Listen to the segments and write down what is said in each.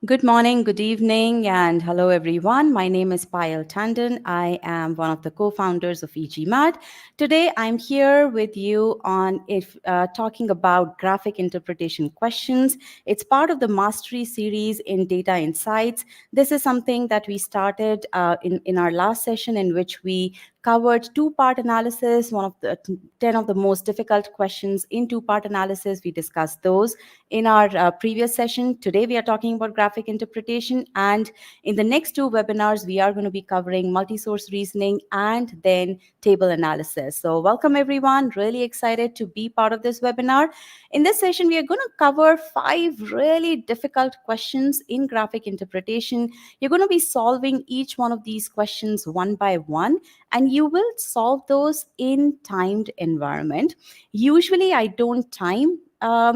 Good morning, good evening, and hello everyone. My name is Payal Tandon. I am one of the co-founders of eGMAT. Today, I'm here with you on talking about graphic interpretation questions. It's part of the mastery series in data insights. This is something that we started in our last session, in which we covered two-part analysis, one of the 10 of the most difficult questions in two-part analysis. We discussed those in our previous session. Today, we are talking about graphic interpretation. And in the next two webinars, we are going to be covering multi-source reasoning and then table analysis. So welcome, everyone. Really excited to be part of this webinar. In this session, we are going to cover 5 really difficult questions in graphic interpretation. You're going to be solving each one of these questions one by one, and you will solve those in timed environment. Usually, I don't time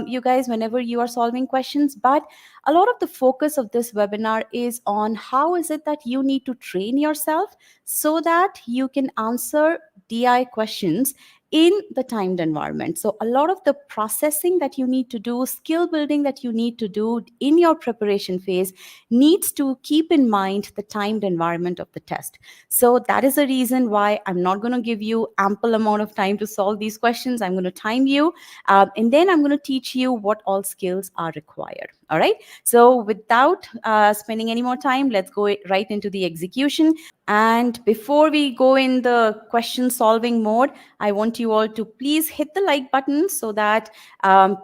you guys whenever you are solving questions, but a lot of the focus of this webinar is on how is it that you need to train yourself so that you can answer DI questions in the timed environment. So a lot of the processing that you need to do, skill building that you need to do in your preparation phase needs to keep in mind the timed environment of the test. So that is the reason why I'm not going to give you ample amount of time to solve these questions. I'm going to time you, and then I'm going to teach you what all skills are required. All right. So without spending any more time, let's go right into the execution. And before we go in the question solving mode, I want you all to please hit the like button so that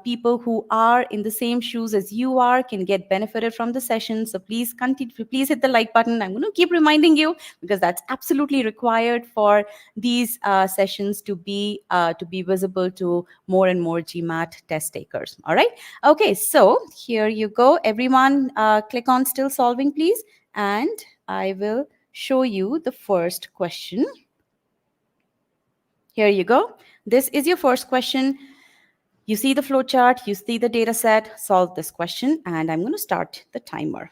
people who are in the same shoes as you are can get benefited from the session. So please continue, please hit the like button. I'm going to keep reminding you because that's absolutely required for these sessions to be visible to more and more GMAT test takers. All right. Okay. So here you go. Everyone, click on still solving, please, and I will show you the first question. Here you go. This is your first question. You see the flow chart, you see the data set, solve this question, and I'm going to start the timer.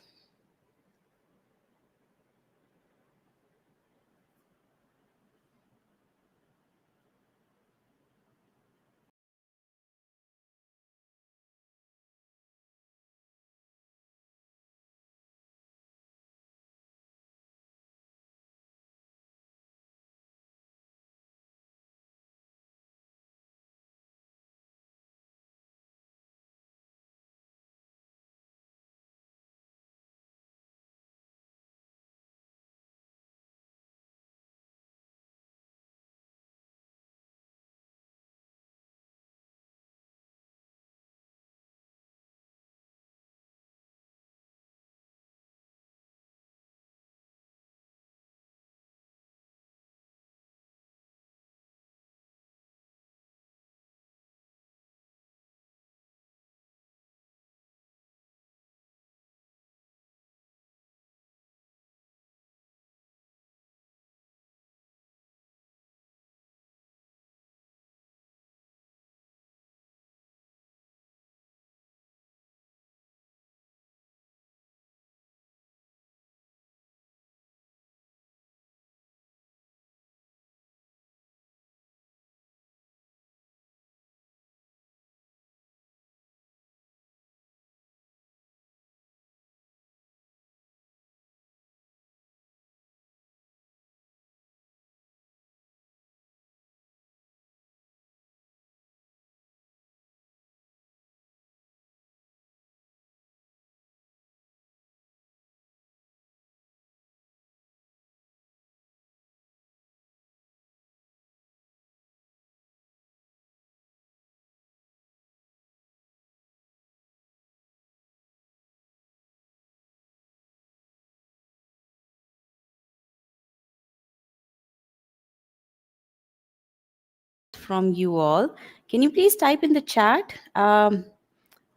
From you all, can you please type in the chat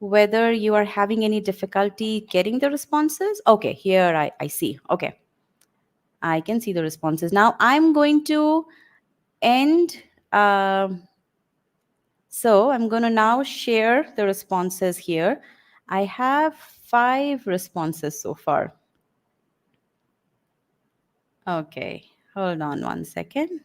whether you are having any difficulty getting the responses? Okay, here I see. Okay, I can see the responses. Now I'm going to end. So I'm going to now share the responses here. I have 5 responses so far. Okay, hold on one second.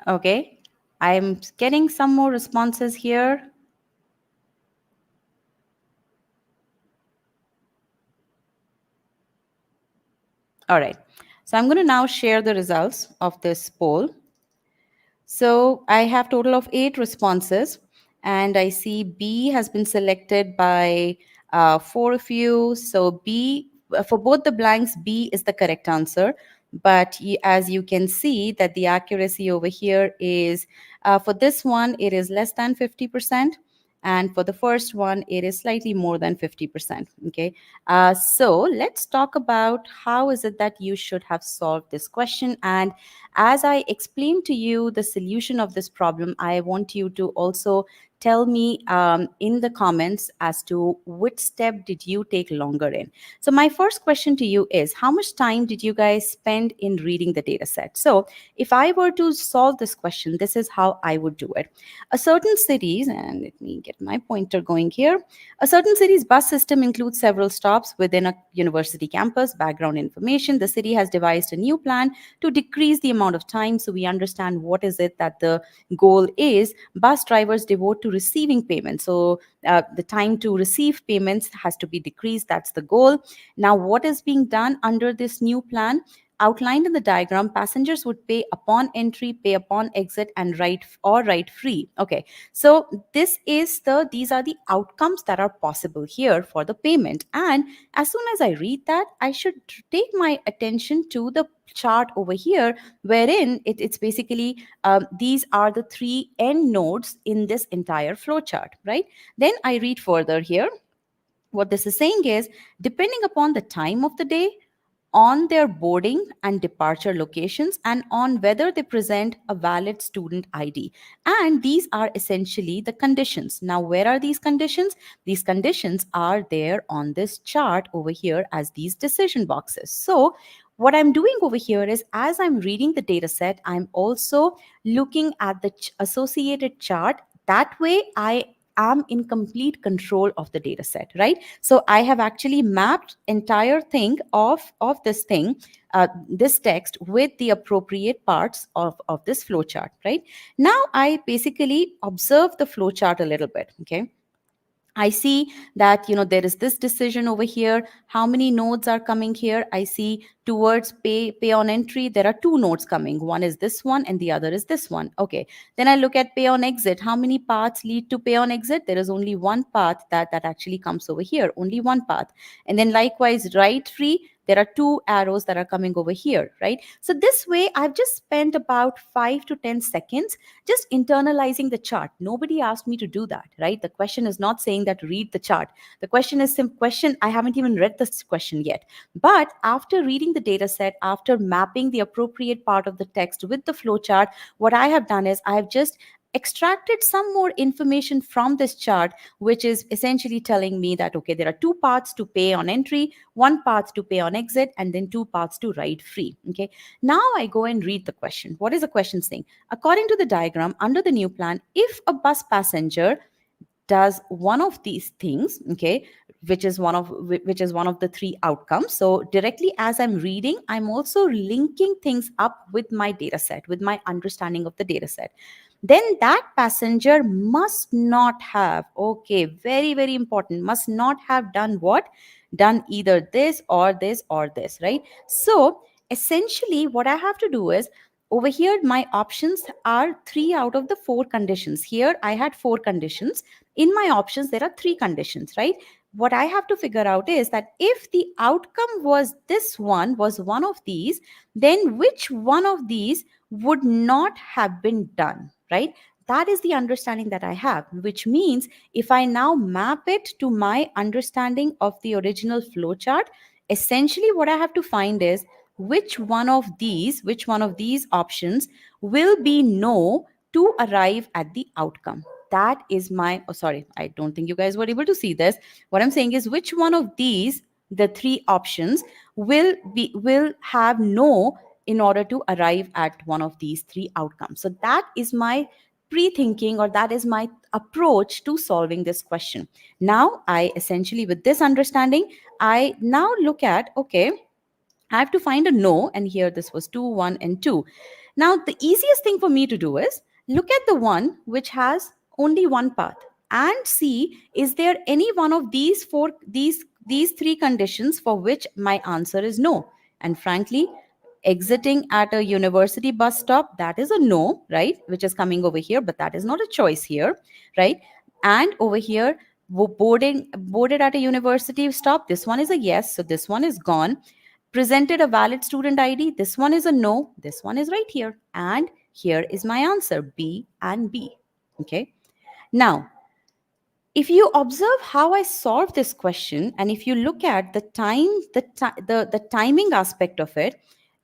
Okay, I'm getting some more responses here. All right. So I'm going to now share the results of this poll. So I have total of 8 responses, and I see B has been selected by 4 of you. So B, for both the blanks, B is the correct answer. But as you can see that the accuracy over here is, for this one, it is less than 50%. And for the first one, it is slightly more than 50%. Okay. So let's talk about how is it that you should have solved this question. And as I explain to you the solution of this problem, I want you to also tell me in the comments as to which step did you take longer in. So my first question to you is, how much time did you guys spend in reading the data set? So if I were to solve this question, this is how I would do it. A certain city's, and let me get my pointer going here, a certain city's bus system includes several stops within a university campus. Background information: the city has devised a new plan to decrease the amount of time. So we understand what is it that the goal is. Bus drivers devote to receiving payments. So the time to receive payments has to be decreased. That's the goal. Now, what is being done under this new plan? Outlined in the diagram, passengers would pay upon entry, pay upon exit, and write free. Okay, so these are the outcomes that are possible here for the payment. And as soon as I read that, I should take my attention to the chart over here, wherein it's basically these are the 3 end nodes in this entire flow chart, right? Then I read further here. What this is saying is, depending upon the time of the day, on their boarding and departure locations, and on whether they present a valid student ID. And these are essentially the conditions. Now, where are these conditions? These conditions are there on this chart over here as these decision boxes. So what I'm doing over here is, as I'm reading the data set, I'm also looking at the associated chart. That way, I am in complete control of the data set, right? So I have actually mapped entire thing of this thing, this text with the appropriate parts of this flowchart, right? Now I basically observe the flowchart a little bit, okay? I see that, there is this decision over here. How many nodes are coming here? I see towards pay on entry, there are 2 nodes coming. One is this one and the other is this one. Okay. Then I look at pay on exit. How many paths lead to pay on exit? There is only one path that actually comes over here, only one path. And then likewise, write free, there are 2 arrows that are coming over here, right? So this way, I've just spent about 5 to 10 seconds just internalizing the chart. Nobody asked me to do that, right? The question is not saying that read the chart. The question is question. I haven't even read this question yet. But after reading the data set, after mapping the appropriate part of the text with the flow chart, what I have done is I have just extracted some more information from this chart, which is essentially telling me that, okay, there are 2 paths to pay on entry, 1 path to pay on exit, and then 2 paths to write free. Okay. Now I go and read the question. What is the question saying? According to the diagram, under the new plan, if a bus passenger does one of these things, okay, which is one of the 3 outcomes. So directly as I'm reading, I'm also linking things up with my data set, with my understanding of the data set. Then that passenger must not have, okay, very, very important, must not have done what? Done either this or this or this, right? So essentially what I have to do is, over here, my options are 3 out of the 4 conditions. Here, I had 4 conditions. In my options, there are 3 conditions, right? What I have to figure out is that if the outcome was this one, was one of these, then which one of these would not have been done, right? That is the understanding that I have, which means if I now map it to my understanding of the original flowchart, essentially what I have to find is which one of these options will be no to arrive at the outcome. That is my, oh, sorry, I don't think you guys were able to see this. What I'm saying is, which one of these, the 3 options, will have no in order to arrive at one of these 3 outcomes. So that is my pre-thinking, or that is my approach to solving this question. Now I essentially, with this understanding, I now look at, okay, I have to find a no, and here this was 2, 1, and 2. Now, the easiest thing for me to do is, Look at the one which has only one path and see, is there any one of these three conditions for which my answer is no? And frankly, exiting at a university bus stop, that is a no, right? Which is coming over here, but that is not a choice here, right? And over here, boarded at a university stop, this one is a yes, so this one is gone. Presented a valid student ID, this one is a no, this one is right here, and here is my answer, B and B. Okay. Now, if you observe how I solved this question, and if you look at the time, the timing aspect of it,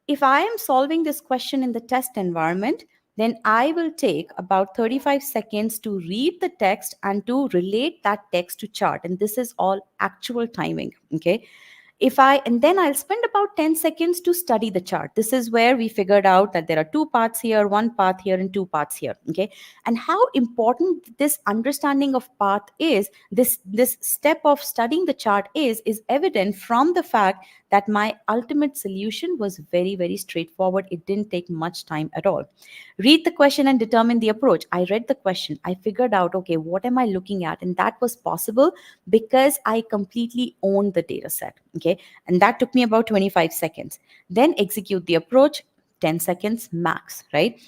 if I am solving this question in the test environment, then I will take about 35 seconds to read the text and to relate that text to chart. And this is all actual timing. Okay. If I, and then I'll spend about 10 seconds to study the chart. This is where we figured out that there are two parts here, one path here, and two paths here. Okay. And how important this understanding of path is, this step of studying the chart is evident from the fact that my ultimate solution was very, very straightforward. It didn't take much time at all. Read the question and determine the approach. I read the question. I figured out, okay, what am I looking at? And that was possible because I completely owned the data set. Okay. And that took me about 25 seconds. Then execute the approach, 10 seconds max, right?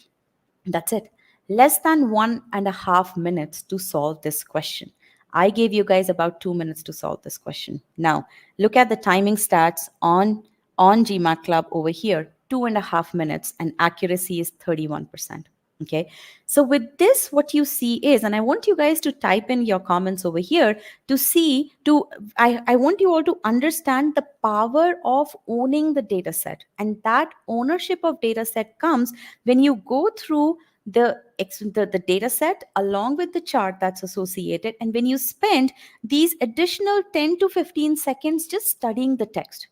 That's it. Less than 1.5 minutes to solve this question. I gave you guys about 2 minutes to solve this question. Now, look at the timing stats on gmatclub over here, 2.5 minutes, and accuracy is 31%. Okay. So with this, what you see is, and I want you guys to type in your comments over here to see, I want you all to understand the power of owning the data set. And that ownership of data set comes when you go through the data set along with the chart that's associated, and when you spend these additional 10 to 15 seconds just studying the text,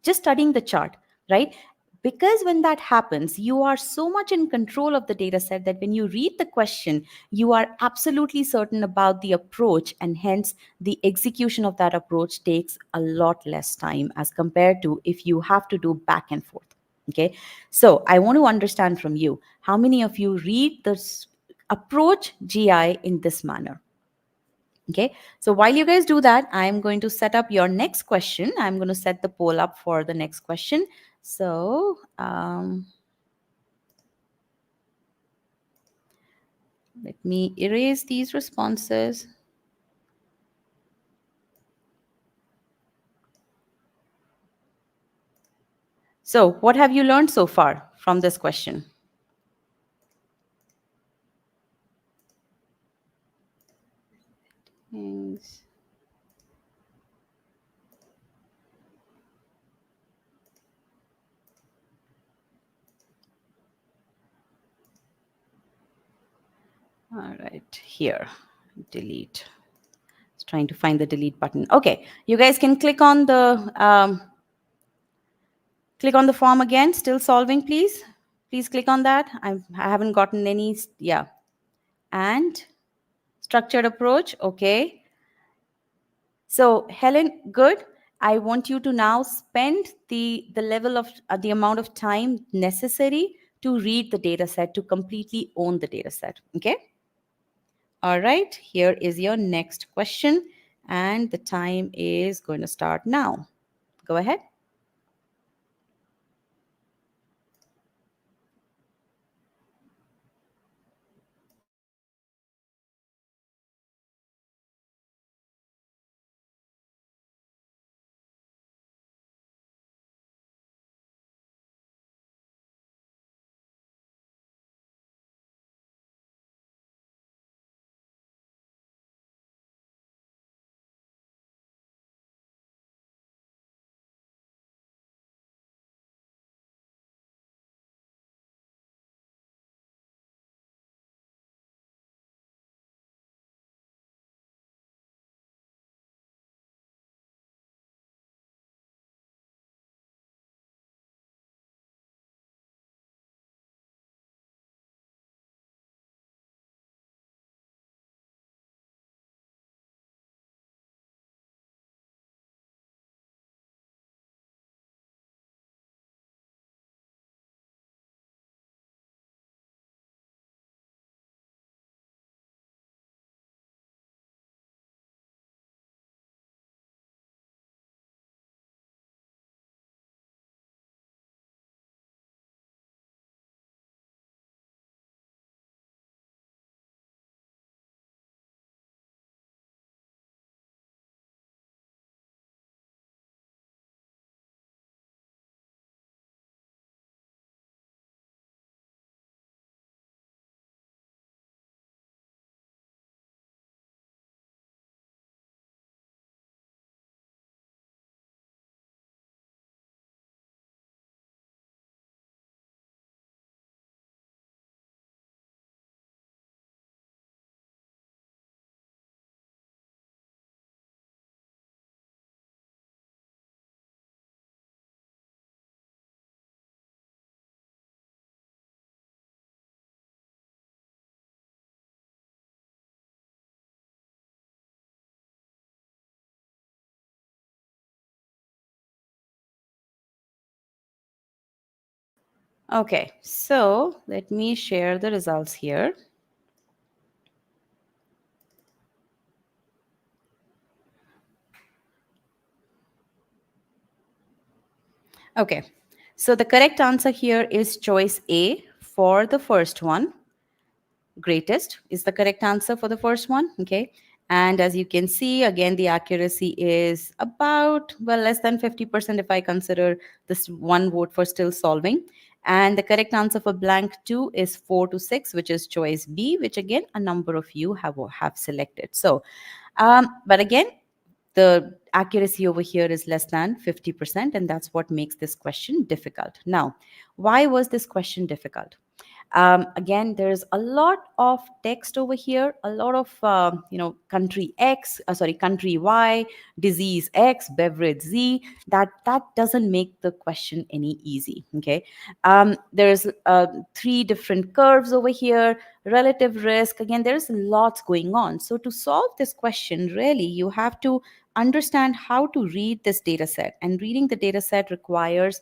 just studying the chart, right? Because when that happens, you are so much in control of the data set that when you read the question, you are absolutely certain about the approach, and hence the execution of that approach takes a lot less time as compared to if you have to do back and forth. Okay. So I want to understand from you, how many of you read this approach GI in this manner? Okay. So while you guys do that, I'm going to set up your next question. I'm going to set the poll up for the next question. So let me erase these responses. So what have you learned so far from this question? Thanks. All right, here, delete. It's trying to find the delete button. Okay, you guys can click on the form again. Still solving, please. Please click on that. I haven't gotten any. Yeah, and structured approach. Okay. So Helen, good. I want you to now spend the level of the amount of time necessary to read the data set, to completely own the data set. Okay. All right. Here is your next question, and the time is going to start now. Go ahead. Okay, so let me share the results here. Okay, so the correct answer here is choice A for the first one. Greatest is the correct answer for the first one. Okay, and as you can see, again, the accuracy is about, well, less than 50% if I consider this one vote for still solving. And the correct answer for blank 2 is 4 to 6, which is choice B, which again a number of you have selected. So but again, the accuracy over here is less than 50%, and that's what makes this question difficult. Now, why was this question difficult? Again, there's a lot of text over here, a lot of country X, sorry, country Y, disease X, beverage Z. That doesn't make the question any easy. Okay, there's three different curves over here, relative risk. Again, there's lots going on. So to solve this question, really, you have to understand how to read this data set, and reading the data set requires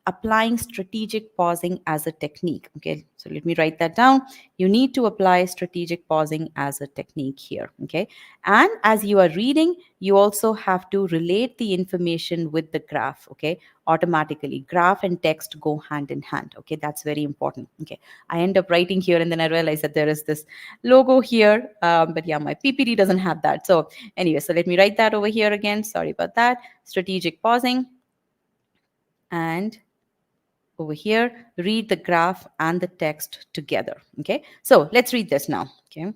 applying strategic pausing as a technique. Okay, so let me write that down. You need to apply strategic pausing as a technique here. Okay, and as you are reading, you also have to relate the information with the graph. Okay, automatically, graph and text go hand in hand. Okay, that's very important. Okay, I end up writing here and then I realize that there is this logo here, but yeah, my PPT doesn't have that. So anyway, so let me write that over here again. Sorry about that. Strategic pausing, and over here, read the graph and the text together. Okay, so let's read this now. Okay.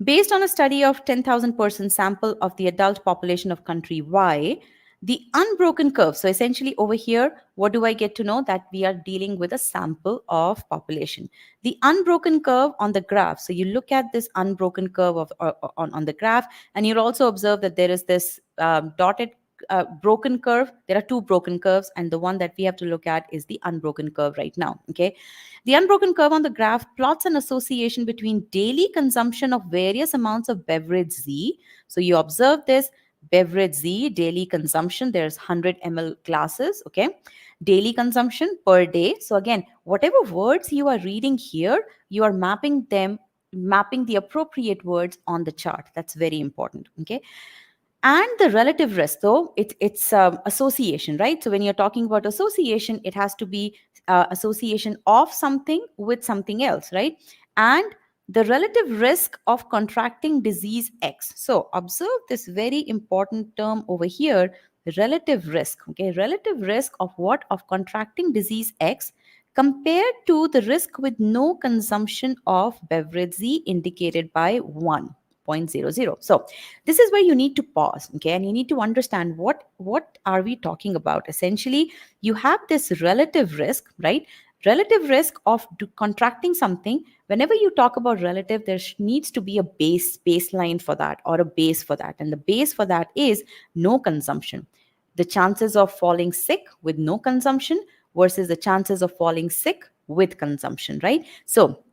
Based on a study of 10,000 person sample of the adult population of country Y, the unbroken curve. So essentially over here, what do I get to know? That we are dealing with a sample of population. The unbroken curve on the graph. So you look at this unbroken curve on the graph, and you'll also observe that there is this dotted broken curve. There are two broken curves, and the one that we have to look at is the unbroken curve right now. Okay, the unbroken curve on the graph plots an association between daily consumption of various amounts of beverage Z. So you observe this beverage Z, daily consumption. There's 100 ml glasses. Okay, daily consumption per day. So again, whatever words you are reading here, you are mapping the appropriate words on the chart. That's very important. Okay, and the relative risk, though, it's association, right? So when you're talking about association, it has to be association of something with something else, right? And the relative risk of contracting disease X. So observe this very important term over here, relative risk. Okay, relative risk of what? Of contracting disease X compared to the risk with no consumption of beverage Z, indicated by 1.00. So this is where you need to pause. Okay, and you need to understand what are we talking about. Essentially, you have this relative risk, right? Relative risk of contracting something. Whenever you talk about relative, there needs to be a baseline for that, or a base for that, and the base for that is no consumption. The chances of falling sick with no consumption versus the chances of falling sick with consumption, right? So,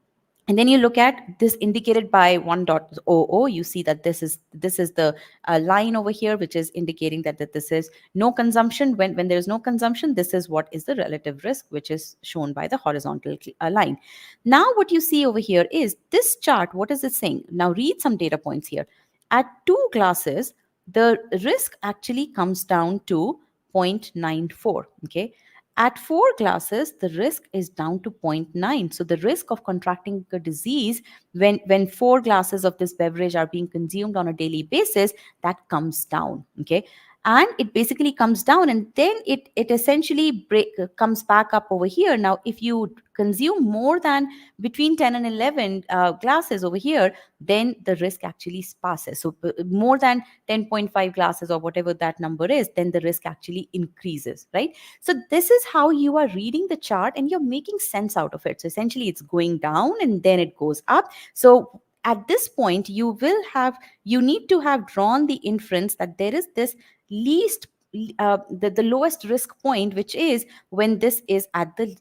and then you look at this indicated by 1.00. You see that this is the line over here, which is indicating that this is no consumption. When there is no consumption, this is what is the relative risk, which is shown by the horizontal line. Now what you see over here is this chart. What is it saying? Now read some data points here. At 2 glasses, the risk actually comes down to 0.94. Okay, at 4 glasses, the risk is down to 0.9. So the risk of contracting a disease when 4 glasses of this beverage are being consumed on a daily basis, that comes down. Okay. And it basically comes down, and then it essentially comes back up over here. Now, if you consume more than between 10 and 11 glasses over here, then the risk actually passes. So more than 10.5 glasses or whatever that number is, then the risk actually increases, right? So this is how you are reading the chart, and you're making sense out of it. So essentially it's going down and then it goes up. So at this point, you need to have drawn the inference that there is this the lowest risk point, which is when this is at the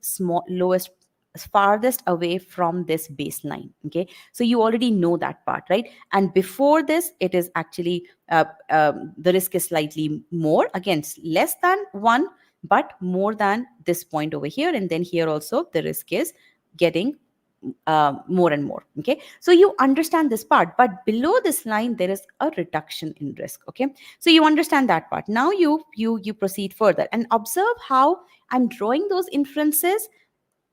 lowest, farthest away from this baseline. Okay, so you already know that part, right? And before this, it is actually the risk is slightly more, again less than 1, but more than this point over here. And then here also the risk is getting more and more. Okay, so you understand this part, but below this line there is a reduction in risk. Okay, so you understand that part. Now you proceed further and observe how I'm drawing those inferences.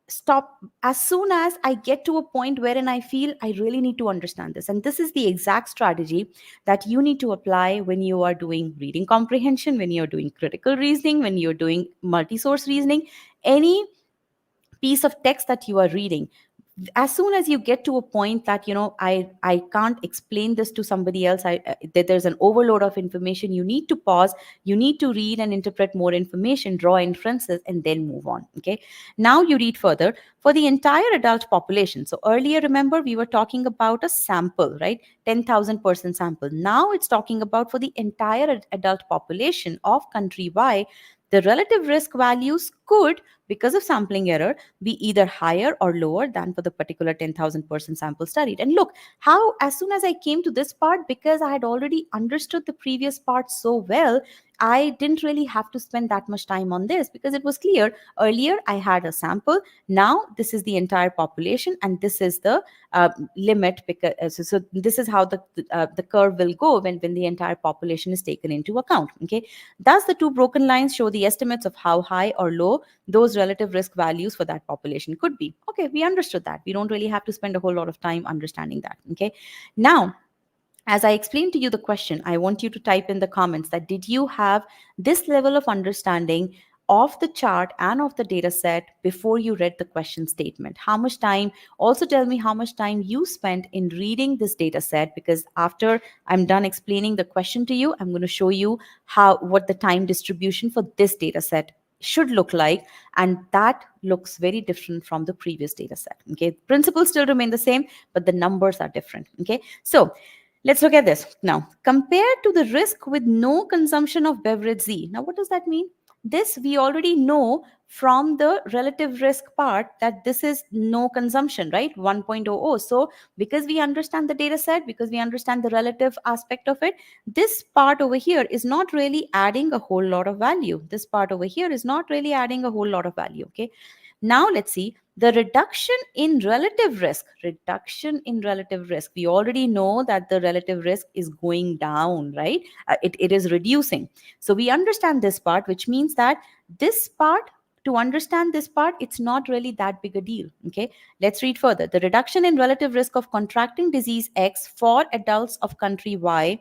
Stop as soon as I get to a point wherein I feel I really need to understand this. And this is the exact strategy that you need to apply when you are doing reading comprehension, when you're doing critical reasoning, when you're doing multi-source reasoning, any piece of text that you are reading. As soon as you get to a point that I can't explain this to somebody else, that there's an overload of information, you need to pause, you need to read and interpret more information, draw inferences, and then move on. Okay, now you read further for the entire adult population. So earlier, remember, we were talking about a sample, right? 10,000 person sample. Now it's talking about for the entire adult population of country Y, the relative risk values could, because of sampling error, be either higher or lower than for the particular 10,000 person sample studied. And look how, as soon as I came to this part, because I had already understood the previous part so well, I didn't really have to spend that much time on this because it was clear. Earlier, I had a sample. Now, this is the entire population, and this is the limit. Because so this is how the curve will go when the entire population is taken into account. Okay, thus the two broken lines show the estimates of how high or low those relative risk values for that population could be. Okay, we understood that. We don't really have to spend a whole lot of time understanding that. Okay, now, as I explained to you the question, I want you to type in the comments that did you have this level of understanding of the chart and of the data set before you read the question statement? How much time? Also tell me how much time you spent in reading this data set, because after I'm done explaining the question to you, I'm going to show you what the time distribution for this data set should look like, and that looks very different from the previous data set. Okay, principles still remain the same, but the numbers are different. Okay, so let's look at this now. Compared to the risk with no consumption of beverage Z. Now, what does that mean? This we already know from the relative risk part that this is no consumption, right? 1.00. So because we understand the data set, because we understand the relative aspect of it, this part over here is not really adding a whole lot of value. This part over here is not really adding a whole lot of value. Okay. Now let's see the reduction in relative risk. Reduction in relative risk. We already know that the relative risk is going down, right? It is reducing. So we understand this part, which means that this part, to understand this part, it's not really that big a deal. Okay, let's read further. The reduction in relative risk of contracting disease X for adults of country Y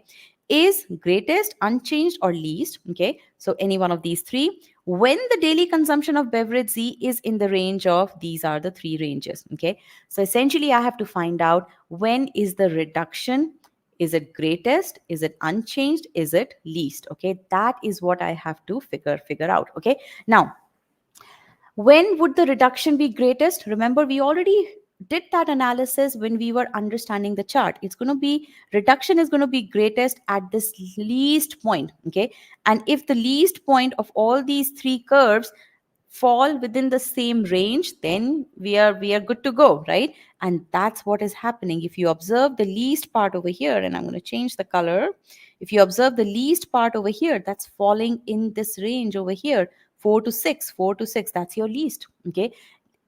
is greatest, unchanged, or least. Okay, so any one of these three when the daily consumption of beverage Z is in the range of, these are the three ranges. Okay, so essentially I have to find out when is the reduction. Is it greatest? Is it unchanged? Is it least? Okay, that is what I have to figure out. Okay, now when would the reduction be greatest? Remember, we already did that analysis when we were understanding the chart. It's going to be, reduction is going to be greatest at this least point. Okay, and if the least point of all these three curves fall within the same range, then we are good to go, right? And that's what is happening. If you observe the least part over here, and I'm going to change the color. If you observe the least part over here, that's falling in this range over here, 4 to 6, 4 to 6, that's your least. Okay,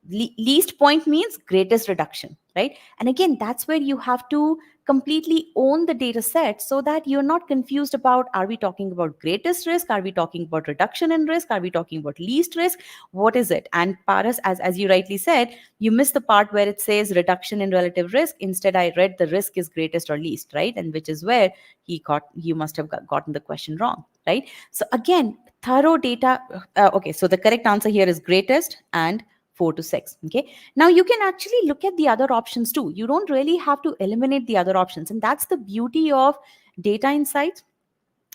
least point means greatest reduction, right? And again, that's where you have to completely own the data set so that you're not confused about, are we talking about greatest risk, are we talking about reduction in risk, are we talking about least risk, what is it? And Paras, as you rightly said, you missed the part where it says reduction in relative risk. Instead, I read the risk is greatest or least, right? And which is where you must have gotten the question wrong, right? So again, thorough data. Okay, so the correct answer here is greatest and 4 to 6. Okay, now you can actually look at the other options too. You don't really have to eliminate the other options, and that's the beauty of data insights,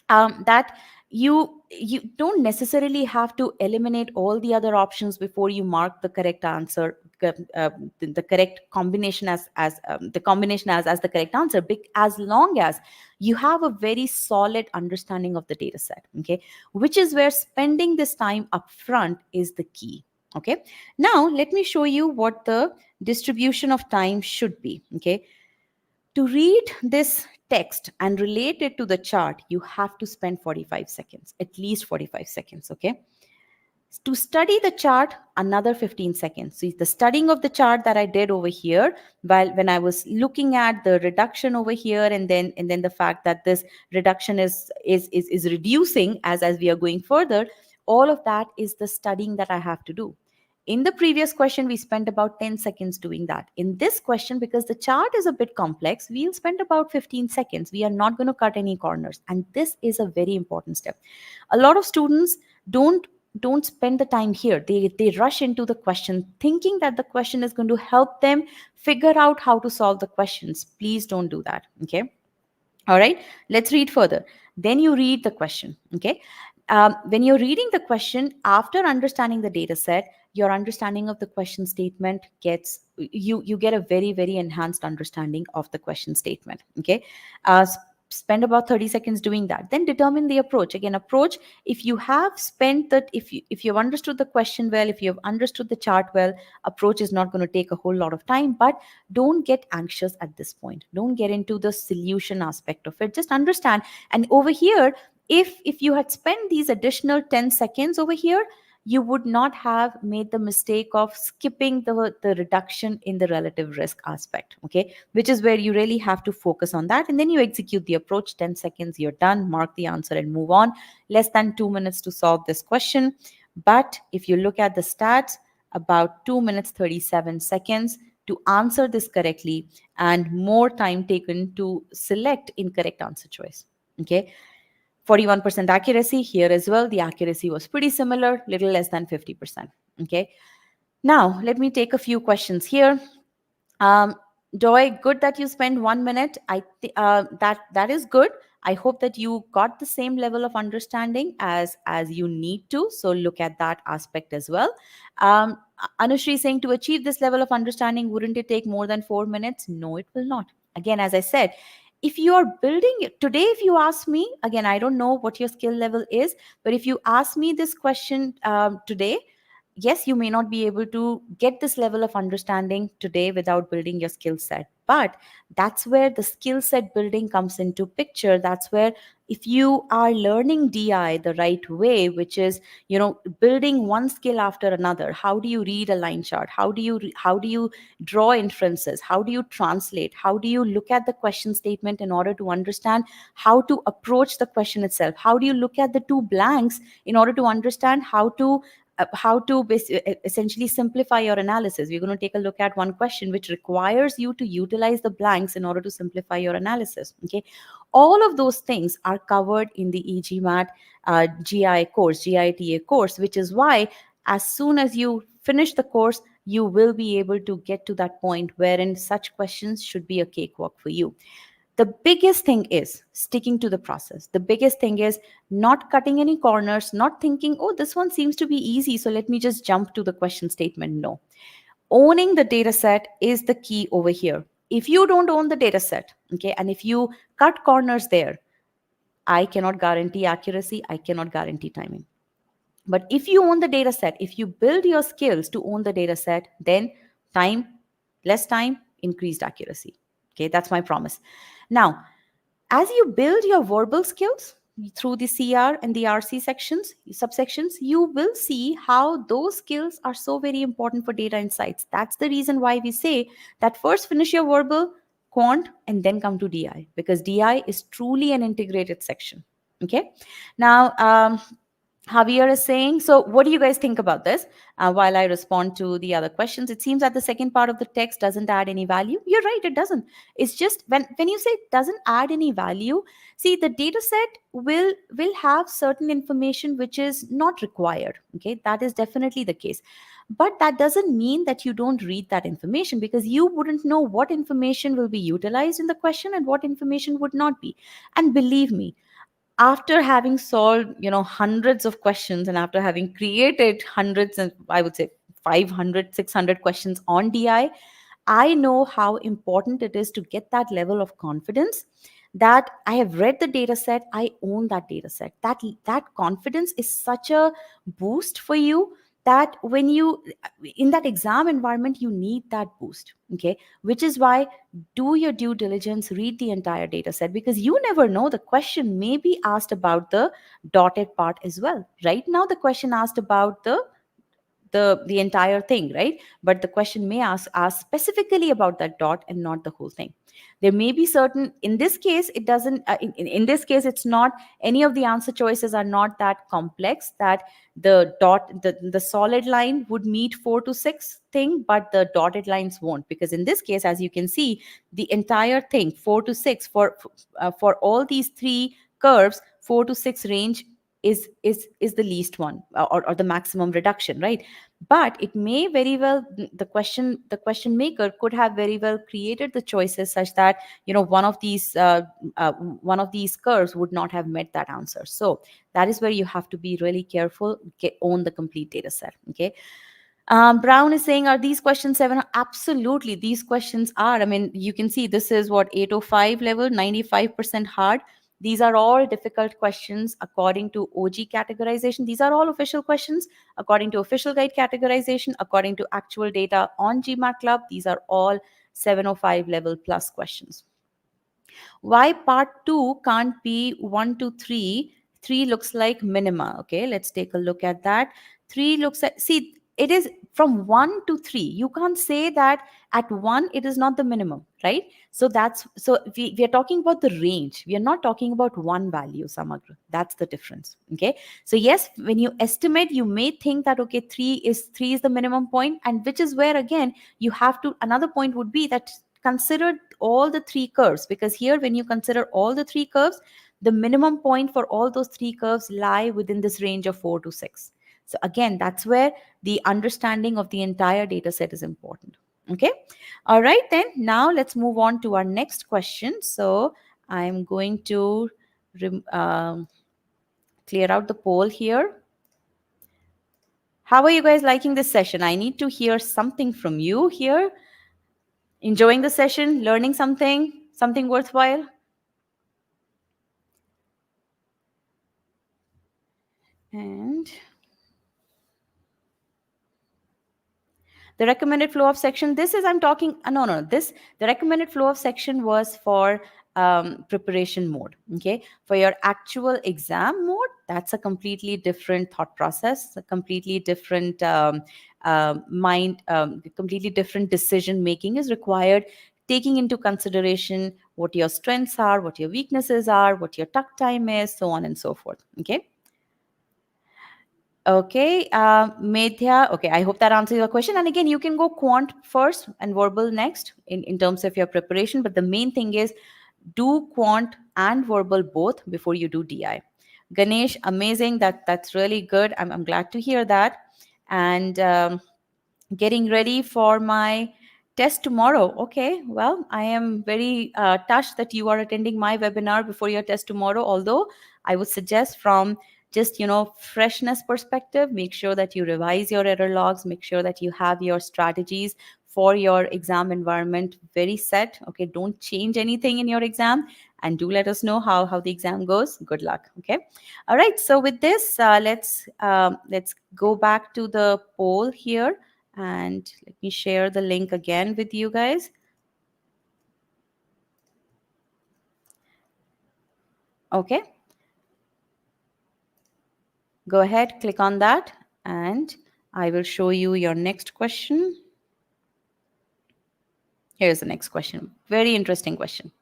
that you don't necessarily have to eliminate all the other options before you mark the correct answer, the correct combination as the combination as the correct answer, as long as you have a very solid understanding of the data set. Okay, which is where spending this time up front is the key. Okay, now let me show you what the distribution of time should be. Okay, to read this text and relate it to the chart, you have to spend 45 seconds, at least 45 seconds. Okay, To study the chart, another 15 seconds. So the studying of the chart that I did over here, while when I was looking at the reduction over here, and then the fact that this reduction is reducing as we are going further, all of that is the studying that I have to do. In the previous question, we spent about 10 seconds doing that. In this question, because the chart is a bit complex, we'll spend about 15 seconds. We are not going to cut any corners. And this is a very important step. A lot of students don't spend the time here. They rush into the question thinking that the question is going to help them figure out how to solve the questions. Please don't do that. Okay. All right, let's read further. Then you read the question. Okay. When you're reading the question, after understanding the data set, your understanding of the question statement gets you get a very, very enhanced understanding of the question statement. Okay. uh, Spend about 30 seconds doing that. Then determine the approach. Again, approach, if you have spent that, if you've understood the question well, if you've understood the chart well, approach is not going to take a whole lot of time. But don't get anxious at this point. Don't get into the solution aspect of it. Just understand. And over here, if you had spent these additional 10 seconds over here, you would not have made the mistake of skipping the reduction in the relative risk aspect. Okay, which is where you really have to focus on that. And then you execute the approach. 10 seconds, you're done. Mark the answer and move on. Less than 2 minutes to solve this question. But if you look at the stats, about 2 minutes 37 seconds to answer this correctly, and more time taken to select incorrect answer choice. Okay. 41% accuracy here as well. The accuracy was pretty similar, little less than 50%. Okay. Now, let me take a few questions here. Um, Joy, good that you spend 1 minute. That is good. I hope that you got the same level of understanding as you need to. So look at that aspect as well. Um, Anushri is saying, to achieve this level of understanding, wouldn't it take more than 4 minutes? No, it will not. Again, as I said, if you are building it today, if you ask me, again, I don't know what your skill level is, but if you ask me this question today, yes, you may not be able to get this level of understanding today without building your skill set. But that's where the skill set building comes into picture. That's where, if you are learning DI the right way, which is, building one skill after another. How do you read a line chart? How do you draw inferences? How do you translate? How do you look at the question statement in order to understand how to approach the question itself? How do you look at the two blanks in order to understand how to essentially simplify your analysis? We're going to take a look at one question which requires you to utilize the blanks in order to simplify your analysis. Okay, all of those things are covered in the eGMAT GITA course, which is why as soon as you finish the course, you will be able to get to that point wherein such questions should be a cakewalk for you. The biggest thing is sticking to the process. The biggest thing is not cutting any corners, not thinking, oh, this one seems to be easy, so let me just jump to the question statement. No. Owning the data set is the key over here. If you don't own the data set, okay, and if you cut corners there, I cannot guarantee accuracy, I cannot guarantee timing. But if you own the data set, if you build your skills to own the data set, then less time, increased accuracy. Okay, that's my promise. Now, as you build your verbal skills through the CR and the RC subsections, you will see how those skills are so very important for data insights. That's the reason why we say that first finish your verbal, quant, and then come to DI, because DI is truly an integrated section. Okay. Now, Javier is saying, so what do you guys think about this? While I respond to the other questions, it seems that the second part of the text doesn't add any value. You're right, it doesn't. It's just when you say it doesn't add any value, see, the data set will have certain information which is not required. Okay, that is definitely the case. But that doesn't mean that you don't read that information, because you wouldn't know what information will be utilized in the question and what information would not be. And believe me, after having solved hundreds of questions, and after having created hundreds, and I would say 500 600 questions on DI, I know how important it is to get that level of confidence that I have read the data set, I own that data set. That confidence is such a boost for you, that when you in that exam environment, you need that boost. Okay, which is why do your due diligence, read the entire data set, because you never know, the question may be asked about the dotted part as well. Right now the question asked about the entire thing, right? But the question may ask specifically about that dot and not the whole thing. There may be certain, in this case it doesn't in this case it's not, any of the answer choices are not that complex that the the solid line would meet 4 to 6 thing, but the dotted lines won't, because in this case, as you can see, the entire thing 4 to 6 for all these three curves, 4 to 6 range is the least one, or the maximum reduction, right? But it may very well, the question maker could have very well created the choices such that one of these curves would not have met that answer. So that is where you have to be really careful, own the complete data set. Okay. Brown is saying, are these questions 7? Absolutely, these questions are. I mean, you can see this is what, 805 level, 95% hard. These are all difficult questions according to OG categorization. These are all official questions according to official guide categorization, according to actual data on gmatclub. These are all 705 level plus questions. Why part 2 can't be 1 to 3? 3 looks like minima. Okay, let's take a look at that. 3 looks at, see, it is from 1 to 3. You can't say that at 1 it is not the minimum, right? So we are talking about the range. We are not talking about one value, Samagra. That's the difference. Okay. So yes, when you estimate, you may think that okay, 3 is the minimum point, and which is where again you have to, another point would be that consider all the three curves, because here when you consider all the three curves, the minimum point for all those three curves lie within this range of 4 to 6. So again, that's where the understanding of the entire data set is important. Okay. All right, then now let's move on to our next question. So I'm going to clear out the poll here. How are you guys liking this session? I need to hear something from you here. Enjoying the session, learning something worthwhile? And the recommended flow of section, this is, I'm talking, no, this, the recommended flow of section was for preparation mode. Okay. For your actual exam mode, that's a completely different thought process, a completely different completely different decision making is required, taking into consideration what your strengths are, what your weaknesses are, what your tuck time is, so on and so forth. Okay. Okay, Medhya. Okay, I hope that answers your question. And again, you can go quant first and verbal next in terms of your preparation. But the main thing is do quant and verbal both before you do DI. Ganesh, amazing. That's really good. I'm glad to hear that. And getting ready for my test tomorrow. Okay, well, I am very touched that you are attending my webinar before your test tomorrow. Although I would suggest, from just freshness perspective, make sure that you revise your error logs, make sure that you have your strategies for your exam environment very set. Okay, don't change anything in your exam, and do let us know how the exam goes. Good luck. Okay. All right, so with this, let's go back to the poll here, and let me share the link again with you guys. Okay. Go ahead, click on that, and I will show you your next question. Here's the next question. Very interesting question.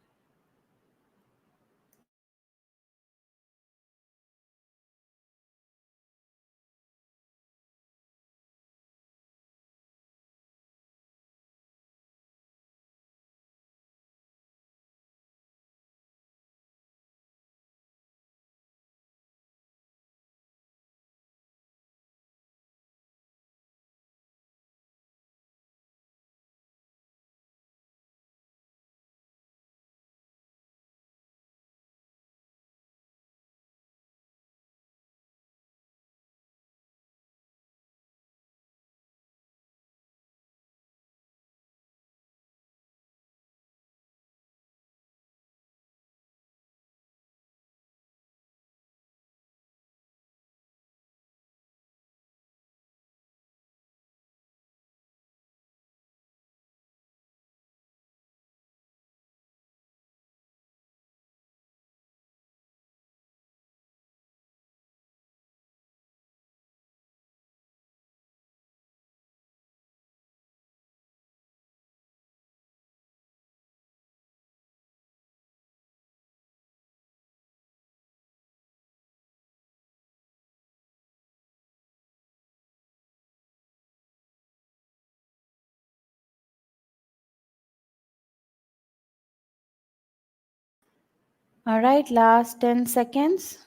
All right, last 10 seconds.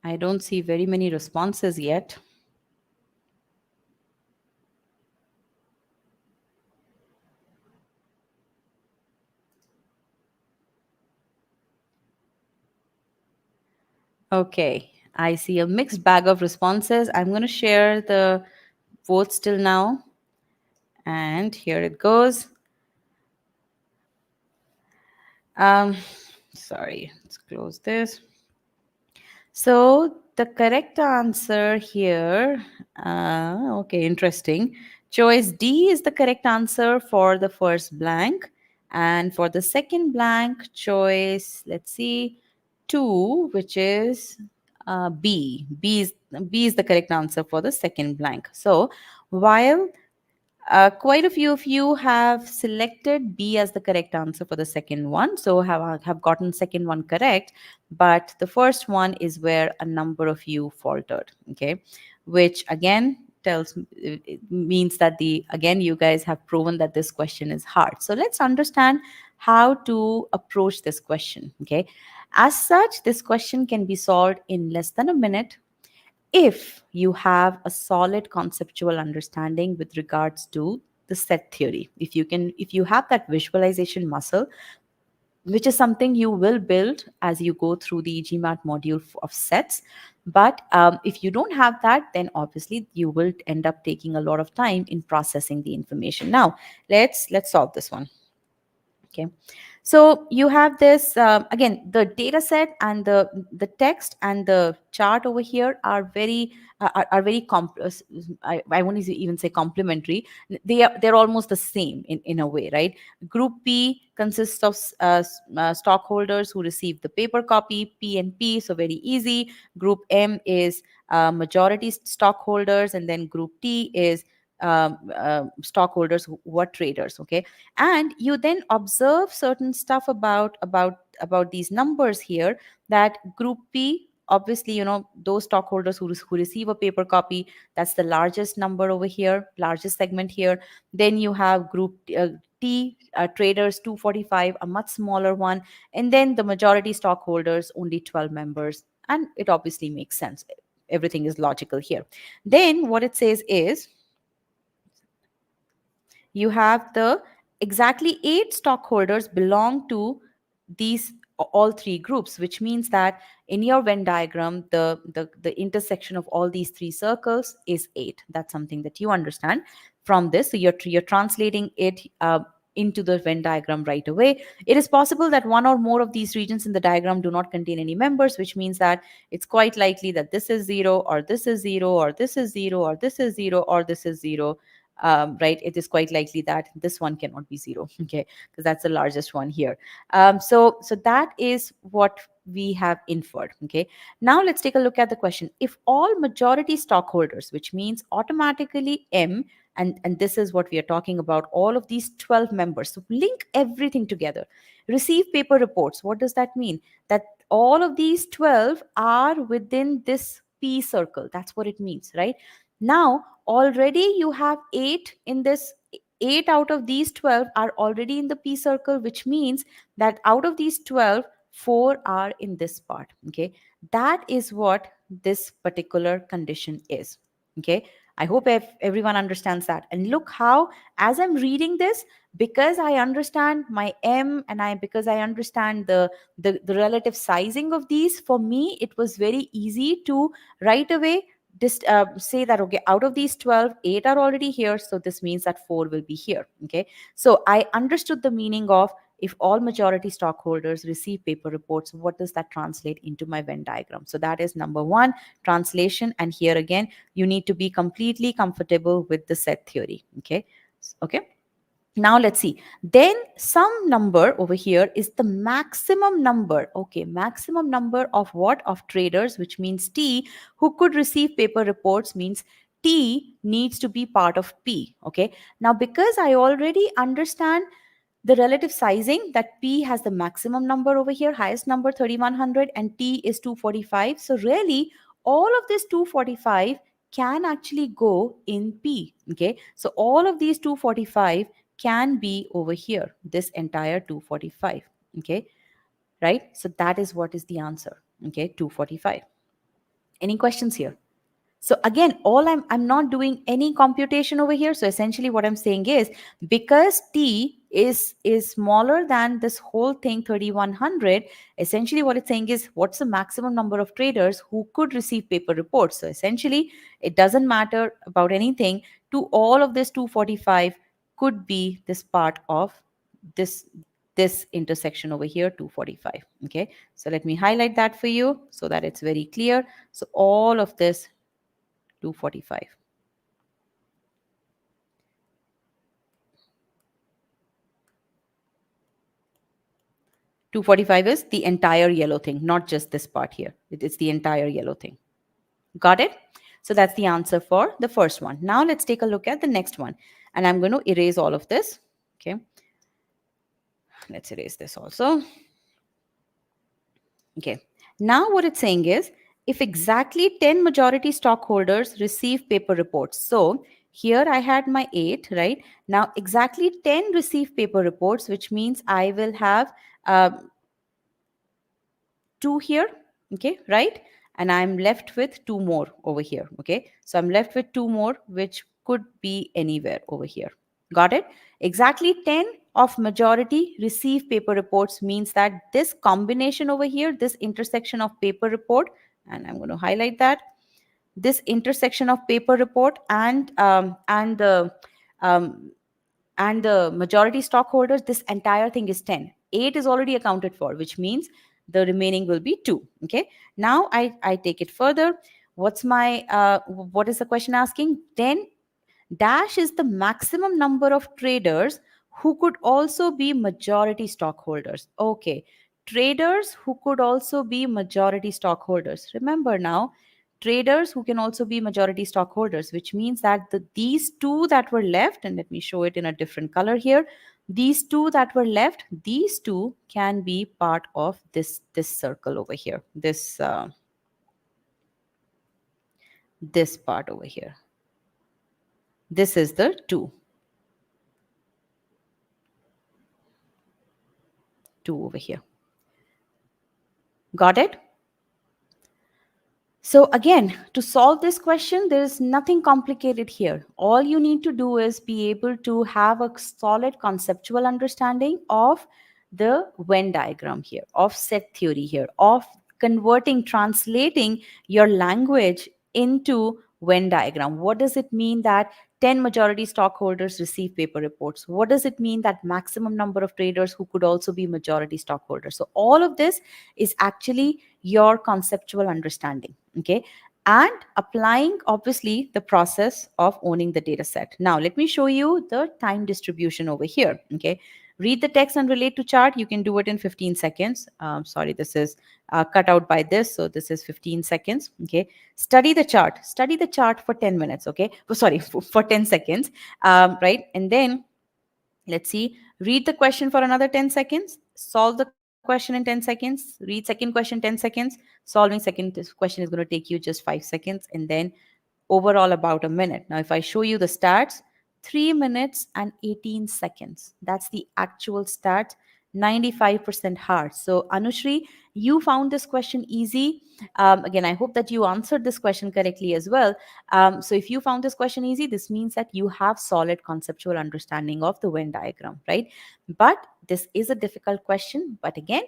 I don't see very many responses yet. Okay, I see a mixed bag of responses. I'm going to share the votes till now. And here it goes. Um, Sorry, let's close this. So the correct answer here, okay, interesting. Choice D is the correct answer for the first blank. And for the second blank, choice, let's see, 2, which is B. B is the correct answer for the second blank. So while quite a few of you have selected B as the correct answer for the second one, so have gotten second one correct, but the first one is where a number of you faltered. Okay, which again tells it means that the again you guys have proven that this question is hard. So let's understand how to approach this question. Okay, as such, this question can be solved in less than a minute if you have a solid conceptual understanding with regards to the set theory. If you have that visualization muscle, which is something you will build as you go through the GMAT module of sets. But if you don't have that, then obviously you will end up taking a lot of time in processing the information. Now let's solve this one. Okay, so you have this again, the data set and the text and the chart over here are very I won't even say complementary. They're almost the same in a way, right? Group P consists of stockholders who receive the paper copy, P and P, so very easy. Group M is majority stockholders, and then group T is stockholders who are traders. Okay, and you then observe certain stuff about these numbers here, that group P, obviously, those stockholders who receive a paper copy, that's the largest number over here, largest segment here. Then you have group T, traders 245, a much smaller one. And then the majority stockholders, only 12 members. And it obviously makes sense. Everything is logical here. Then what it says is, you have the exactly 8 stockholders belong to these all three groups, which means that in your Venn diagram, the intersection of all these three circles is 8. That's something that you understand from this. So you're translating it into the Venn diagram right away. It is possible that one or more of these regions in the diagram do not contain any members, which means that it's quite likely that this is 0, or this is 0, or this is 0, or this is 0, or this is 0. Right, it is quite likely that this one cannot be 0. Okay, because that's the largest one here. So that is what we have inferred. Okay, now let's take a look at the question. If all majority stockholders, which means automatically M, and this is what we are talking about, all of these 12 members, so link everything together, receive paper reports. What does that mean? That all of these 12 are within this P circle. That's what it means, right? Now already you have 8 in this. 8 out of these 12 are already in the P circle, which means that out of these 12, 4 are in this part. Okay, that is what this particular condition is. Okay, I hope everyone understands that. And look how, as I'm reading this, because I understand my M, and because I understand the relative sizing of these, for me it was very easy to right away just say that, okay, out of these 12, 8 are already here, so this means that 4 will be here. Okay, so I understood the meaning of, if all majority stockholders receive paper reports, what does that translate into my Venn diagram? So that is number one, translation. And here again, you need to be completely comfortable with the set theory. Okay, now let's see. Then some number over here is the maximum number. Okay, maximum number of what? Of traders, which means T, who could receive paper reports, means T needs to be part of P. Okay, now because I already understand the relative sizing, that P has the maximum number over here, highest number 3100, and T is 245. So really all of this 245 can actually go in P. Okay, so all of these 245 can be over here, this entire 245. Okay, right? So that is what is the answer. Okay, 245. Any questions here? So again, I'm not doing any computation over here. So essentially what I'm saying is, because T is smaller than this whole thing 3100, essentially what it's saying is, what's the maximum number of traders who could receive paper reports? So essentially it doesn't matter about anything. To all of this 245 could be this part of this this intersection over here, 245. Okay, so let me highlight that for you so that it's very clear. So all of this 245. 245 is the entire yellow thing, not just this part here. It's the entire yellow thing. Got it? So that's the answer for the first one. Now let's take a look at the next one. And I'm going to erase all of this. Okay. Let's erase this also. Okay. Now what it's saying is, if exactly 10 majority stockholders receive paper reports. So here I had my 8, right? Now exactly 10 receive paper reports, which means I will have 2 here, okay, right? And I'm left with 2 more over here, okay? So I'm left with 2 more, which could be anywhere over here. Got it? Exactly 10 of majority receive paper reports means that this combination over here, this intersection of paper report, and I'm going to highlight that, this intersection of paper report um, and the majority stockholders, this entire thing is 10. 8 is already accounted for, which means the remaining will be 2. Okay. Now I take it further. What is the question asking? Then dash is the maximum number of traders who could also be majority stockholders. Okay. Traders who could also be majority stockholders. Remember now, traders who can also be majority stockholders, which means that these 2 that were left, and let me show it in a different color here, these 2 that were left, these 2 can be part of this circle over here, this part over here. This is the 2 over here. Got it? So again, to solve this question, there is nothing complicated here. All you need to do is be able to have a solid conceptual understanding of the Venn diagram here, of set theory here, of converting, translating your language into Venn diagram. What does it mean that 10 majority stockholders receive paper reports? What does it mean that maximum number of traders who could also be majority stockholders? So all of this is actually your conceptual understanding. Okay, and applying obviously the process of owning the data set. Now let me show you the time distribution over here. Okay, read the text and relate to chart. You can do it in 15 seconds. Sorry, this is cut out by this, so this is 15 seconds. Okay, study the chart for 10 minutes. Okay, sorry, for 10 seconds, right? And then let's see, read the question for another 10 seconds, solve the question in 10 seconds, read second question 10 seconds, solving second question is going to take you just 5 seconds, and then overall about a minute. Now, if I show you the stats, 3 minutes and 18 seconds. That's the actual stat, 95% hard. So, Anushri, you found this question easy. Again, I hope that you answered this question correctly as well. So, if you found this question easy, this means that you have solid conceptual understanding of the Venn diagram, right? But this is a difficult question. But again,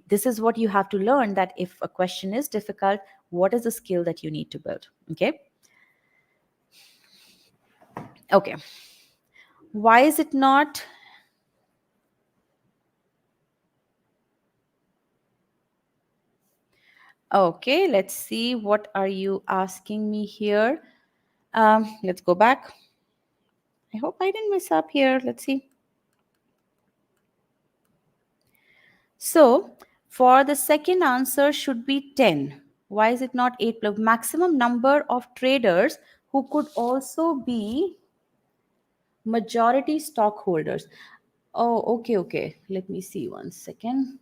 this is what you have to learn, that if a question is difficult, what is the skill that you need to build? Okay. Okay. Why is it not? Okay, let's see. What are you asking me here? Let's go back. I hope I didn't mess up here. Let's see. So for the second answer should be 10. Why is it not 8 plus? Maximum number of traders who could also be majority stockholders. Oh, okay. Let me see 1 second.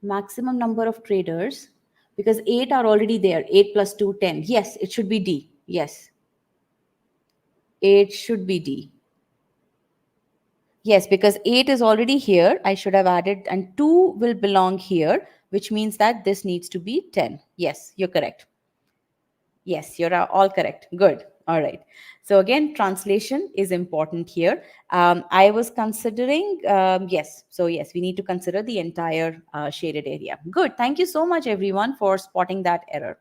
Maximum number of traders, because 8 are already there. 8 plus 2, 10. Yes, it should be D. Yes, it should be D. Yes, because 8 is already here. I should have added, and 2 will belong here, which means that this needs to be 10. Yes, you're correct. Yes, you're all correct. Good. All right. So again, translation is important here. I was considering, yes. So yes, we need to consider the entire shaded area. Good. Thank you so much, everyone, for spotting that error.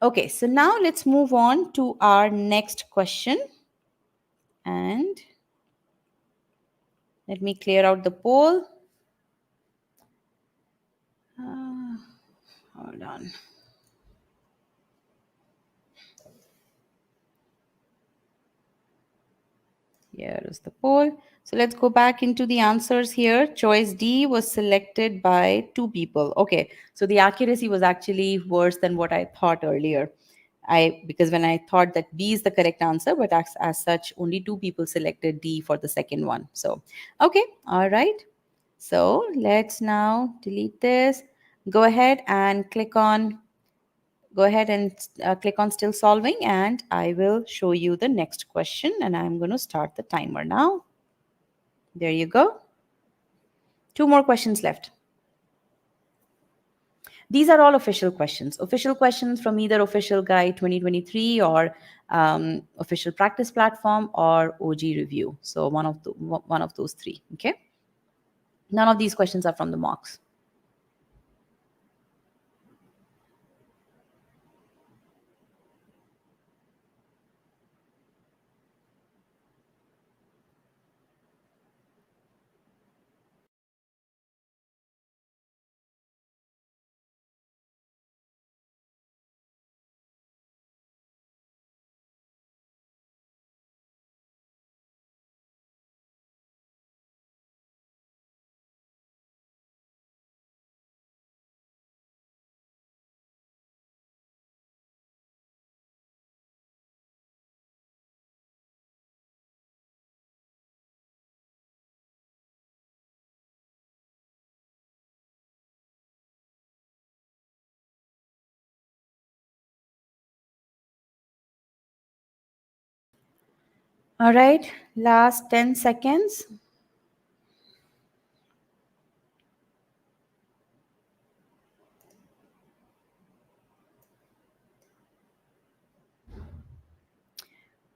Okay, so now let's move on to our next question. And let me clear out the poll. Hold on. Here is the poll. So let's go back into the answers here. Choice D was selected by 2 people. Okay, so the accuracy was actually worse than what I thought earlier. Because when I thought that B is the correct answer, but as such, only 2 people selected D for the second one. So, okay, all right. So let's now delete this. Go ahead and click on still solving, and I will show you the next question, and I'm going to start the timer now. There you go. 2 more questions left. These are all official questions from either Official Guide 2023 or Official Practice Platform or OG Review. So one of those 3. Okay. None of these questions are from the mocks. All right, last 10 seconds.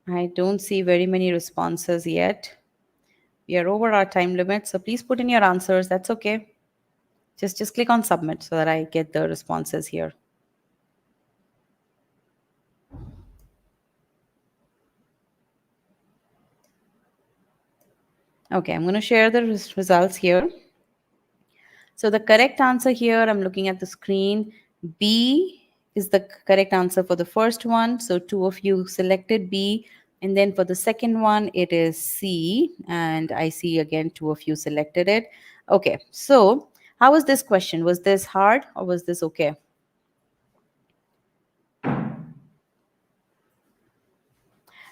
I don't see very many responses yet. We are over our time limit, so please put in your answers. That's okay. Just click on submit so that I get the responses here. Okay, I'm going to share the results here. So the correct answer here, I'm looking at the screen. B is the correct answer for the first one. So 2 of you selected B. And then for the second one, it is C. And I see again 2 of you selected it. Okay, so how was this question? Was this hard or was this okay?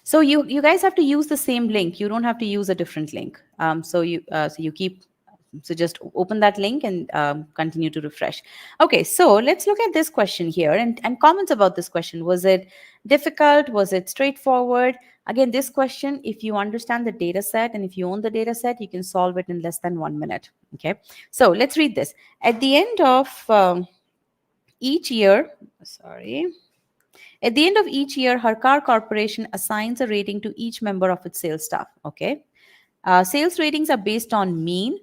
So you guys have to use the same link. You don't have to use a different link. So you keep. So just open that link and continue to refresh. Okay, so let's look at this question here and comments about this question. Was it difficult? Was it straightforward? Again, this question, if you understand the data set and if you own the data set, you can solve it in less than 1 minute. Okay, so let's read this. At the end of each year, sorry. At the end of each year, her car corporation assigns a rating to each member of its sales staff. Okay. Sales ratings are based on mean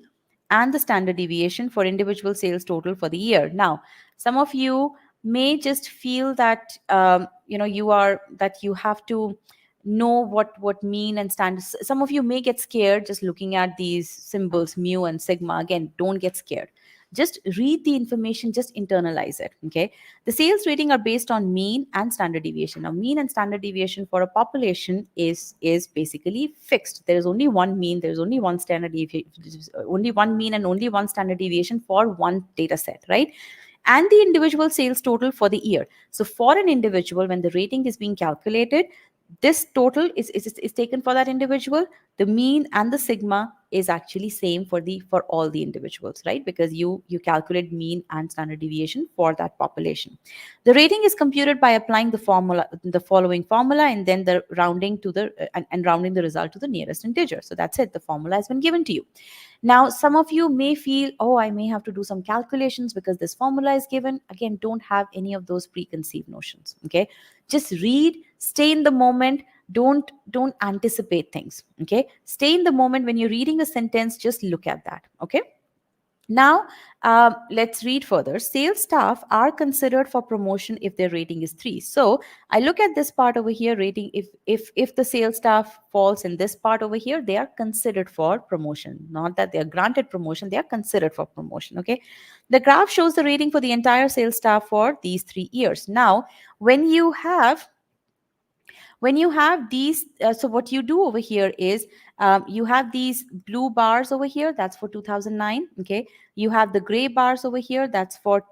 and the standard deviation for individual sales total for the year. Now, some of you may just feel that you have to know what mean and standard. Some of you may get scared just looking at these symbols, mu and sigma. Again, don't get scared. Just read the information, just internalize it. Okay. The sales rating are based on mean and standard deviation. Now, mean and standard deviation for a population is basically fixed. There is only one mean, there is only one standard deviation, only one mean and only one standard deviation for one data set, right? And the individual sales total for the year. So for an individual, when the rating is being calculated, this total is taken for that individual. The mean and the sigma is actually same for all the individuals, right? Because you calculate mean and standard deviation for that population. The rating is computed by applying the following formula, and then the rounding to the and rounding the result to the nearest integer. So that's it. The formula has been given to you. Now, some of you may feel, oh, I may have to do some calculations because this formula is given. Again, don't have any of those preconceived notions. Okay, just read, stay in the moment. Don't anticipate things. Okay, stay in the moment. When you're reading a sentence, just look at that. Okay. Now, let's read further. Sales staff are considered for promotion if their rating is 3. So I look at this part over here, rating. If the sales staff falls in this part over here, they are considered for promotion. Not that they are granted promotion, they are considered for promotion. Okay. The graph shows the rating for the entire sales staff for these 3 years. Now, when you have these, so what you do over here is, you have these blue bars over here, that's for 2009. Okay, you have the gray bars over here, that's for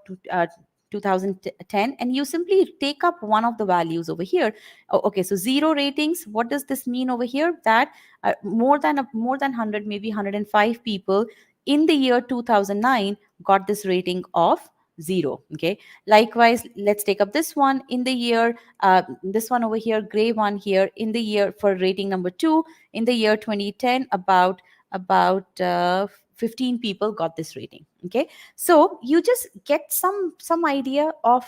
2010, and you simply take up one of the values over here. Okay, so 0 ratings. What does this mean over here? That more than 100, maybe 105 people in the year 2009 got this rating of 0. Okay, likewise, let's take up this one in the year, this one over here, gray one here, in the year for rating number 2, in the year 2010, about 15 people got this rating. Okay, so you just get some idea of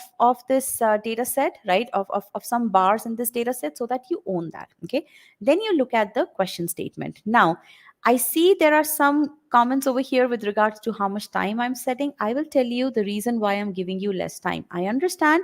this data set, right? Of some bars in this data set, so that you own that. Okay, then you look at the question statement. Now, I see there are some comments over here with regards to how much time I'm setting. I will tell you the reason why I'm giving you less time. I understand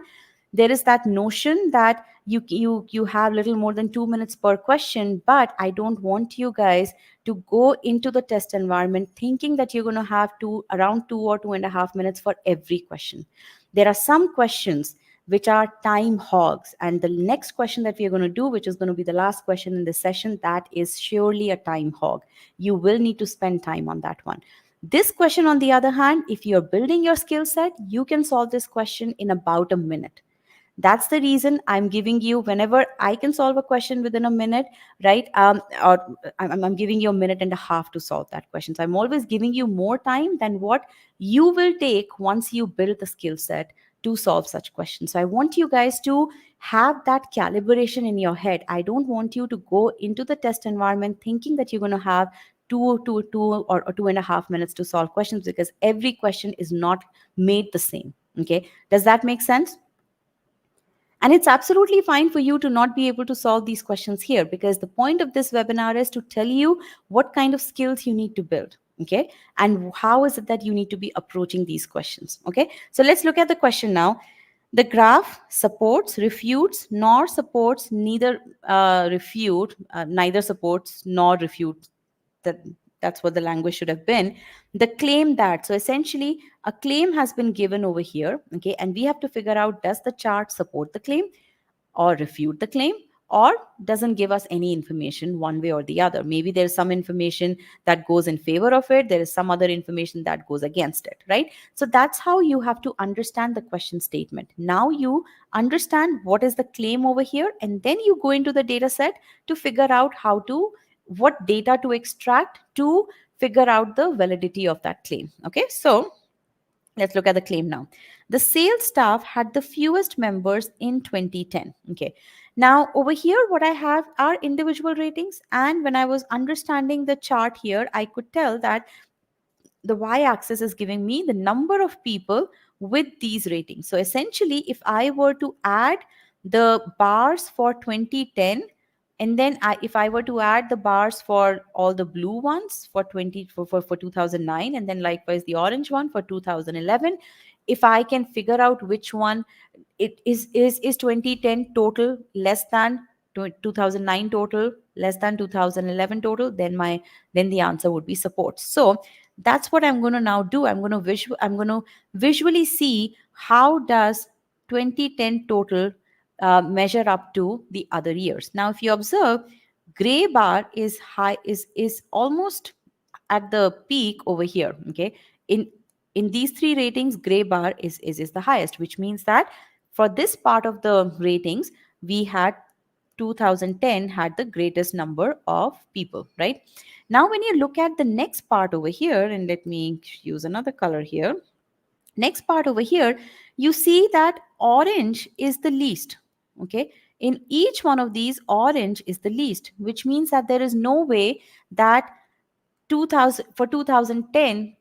there is that notion that you have little more than 2 minutes per question, but I don't want you guys to go into the test environment thinking that you're going to have around 2 or 2.5 minutes for every question. There are some questions which are time hogs, and the next question that we are going to do, which is going to be the last question in this session, that is surely a time hog. You will need to spend time on that one. This question, on the other hand, if you're building your skill set, you can solve this question in about a minute. That's the reason I'm giving you, whenever I can solve a question within a minute, right? Or I'm giving you a minute and a half to solve that question. So I'm always giving you more time than what you will take once you build the skill set to solve such questions. So I want you guys to have that calibration in your head. I don't want you to go into the test environment thinking that you're going to have two or 2.5 minutes to solve questions, because every question is not made the same. Okay, does that make sense? And it's absolutely fine for you to not be able to solve these questions here, because the point of this webinar is to tell you what kind of skills you need to build. Okay, and how is it that you need to be approaching these questions. Okay, so let's look at the question now. The graph supports, refutes, nor supports, neither neither supports nor refutes. That that's what the language should have been. The claim that, so essentially a claim has been given over here. Okay, and we have to figure out, does the chart support the claim or refute the claim, or doesn't give us any information one way or the other. Maybe there's some information that goes in favor of it, there is some other information that goes against it, right? So that's how you have to understand the question statement. Now you understand what is the claim over here, and then you go into the data set to figure out what data to extract to figure out the validity of that claim. Okay, so let's look at the claim now. The sales staff had the fewest members in 2010. Okay. Now, over here, what I have are individual ratings. And when I was understanding the chart here, I could tell that the y-axis is giving me the number of people with these ratings. So essentially, if I were to add the bars for 2010, and then if I were to add the bars for all the blue ones for 2009, and then likewise the orange one for 2011, if I can figure out which one it is 2010 total less than 2009 total less than 2011 total, then the answer would be support. So that's what I'm going to now do. I'm going to visually see how does 2010 total measure up to the other years. Now, if you observe, gray bar is high, is almost at the peak over here. Okay, in these three ratings, gray bar is the highest, which means that for this part of the ratings, we had 2010 had the greatest number of people, right? Now, when you look at the next part over here, and let me use another color here. Next part over here, you see that orange is the least, okay? In each one of these, orange is the least, which means that there is no way that 2000 for 2010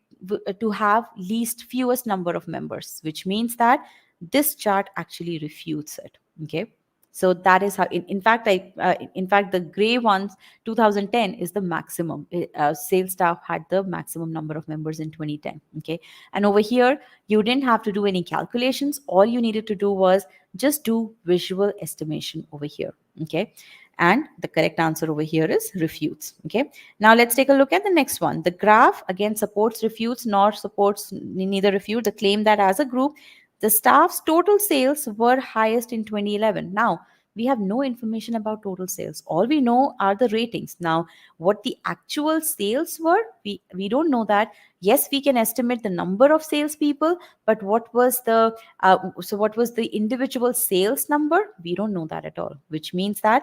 to have least fewest number of members, which means that this chart actually refutes it, okay? So that is how, in fact, in fact, the gray ones, 2010 is the maximum. Sales staff had the maximum number of members in 2010, okay? And over here, you didn't have to do any calculations. All you needed to do was just do visual estimation over here, okay? And the correct answer over here is refutes, okay? Now let's take a look at the next one. The graph again supports refutes nor supports neither refute the claim that as a group, the staff's total sales were highest in 2011. Now, we have no information about total sales. All we know are the ratings. Now, what the actual sales were, we don't know that. Yes, we can estimate the number of salespeople, but what was the what was the individual sales number? We don't know that at all, which means that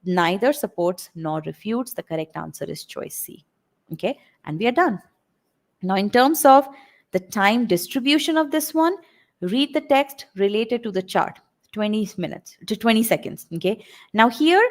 neither supports nor refutes. The correct answer is choice C. Okay, and we are done. Now, in terms of the time distribution of this one, read the text related to the chart, 20 minutes to 20 seconds. Okay, now here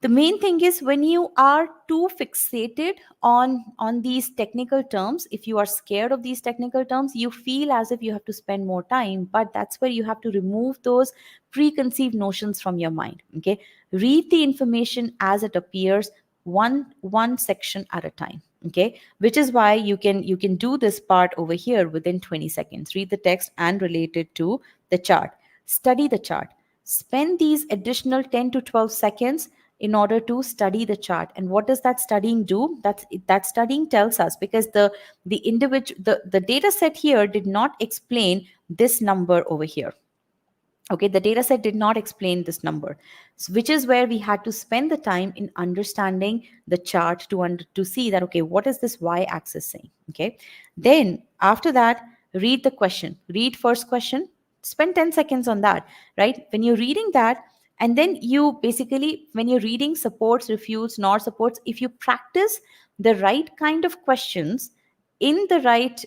the main thing is when you are too fixated on these technical terms, if you are scared of these technical terms, you feel as if you have to spend more time, but that's where you have to remove those preconceived notions from your mind. Okay, read the information as it appears, one section at a time. Okay, which is why you can do this part over here within 20 seconds. Read the text and relate it to the chart. Study the chart. Spend these additional 10 to 12 seconds in order to study the chart. And what does that studying do? That studying tells us, because the data set here did not explain this number over here. Okay, the data set did not explain this number, which is where we had to spend the time in understanding the chart to see that, okay, what is this y-axis saying? Okay, then after that, read the question. Read first question, spend 10 seconds on that, right? When you're reading that, and then you basically, when you're reading supports, refutes, nor supports, if you practice the right kind of questions in the right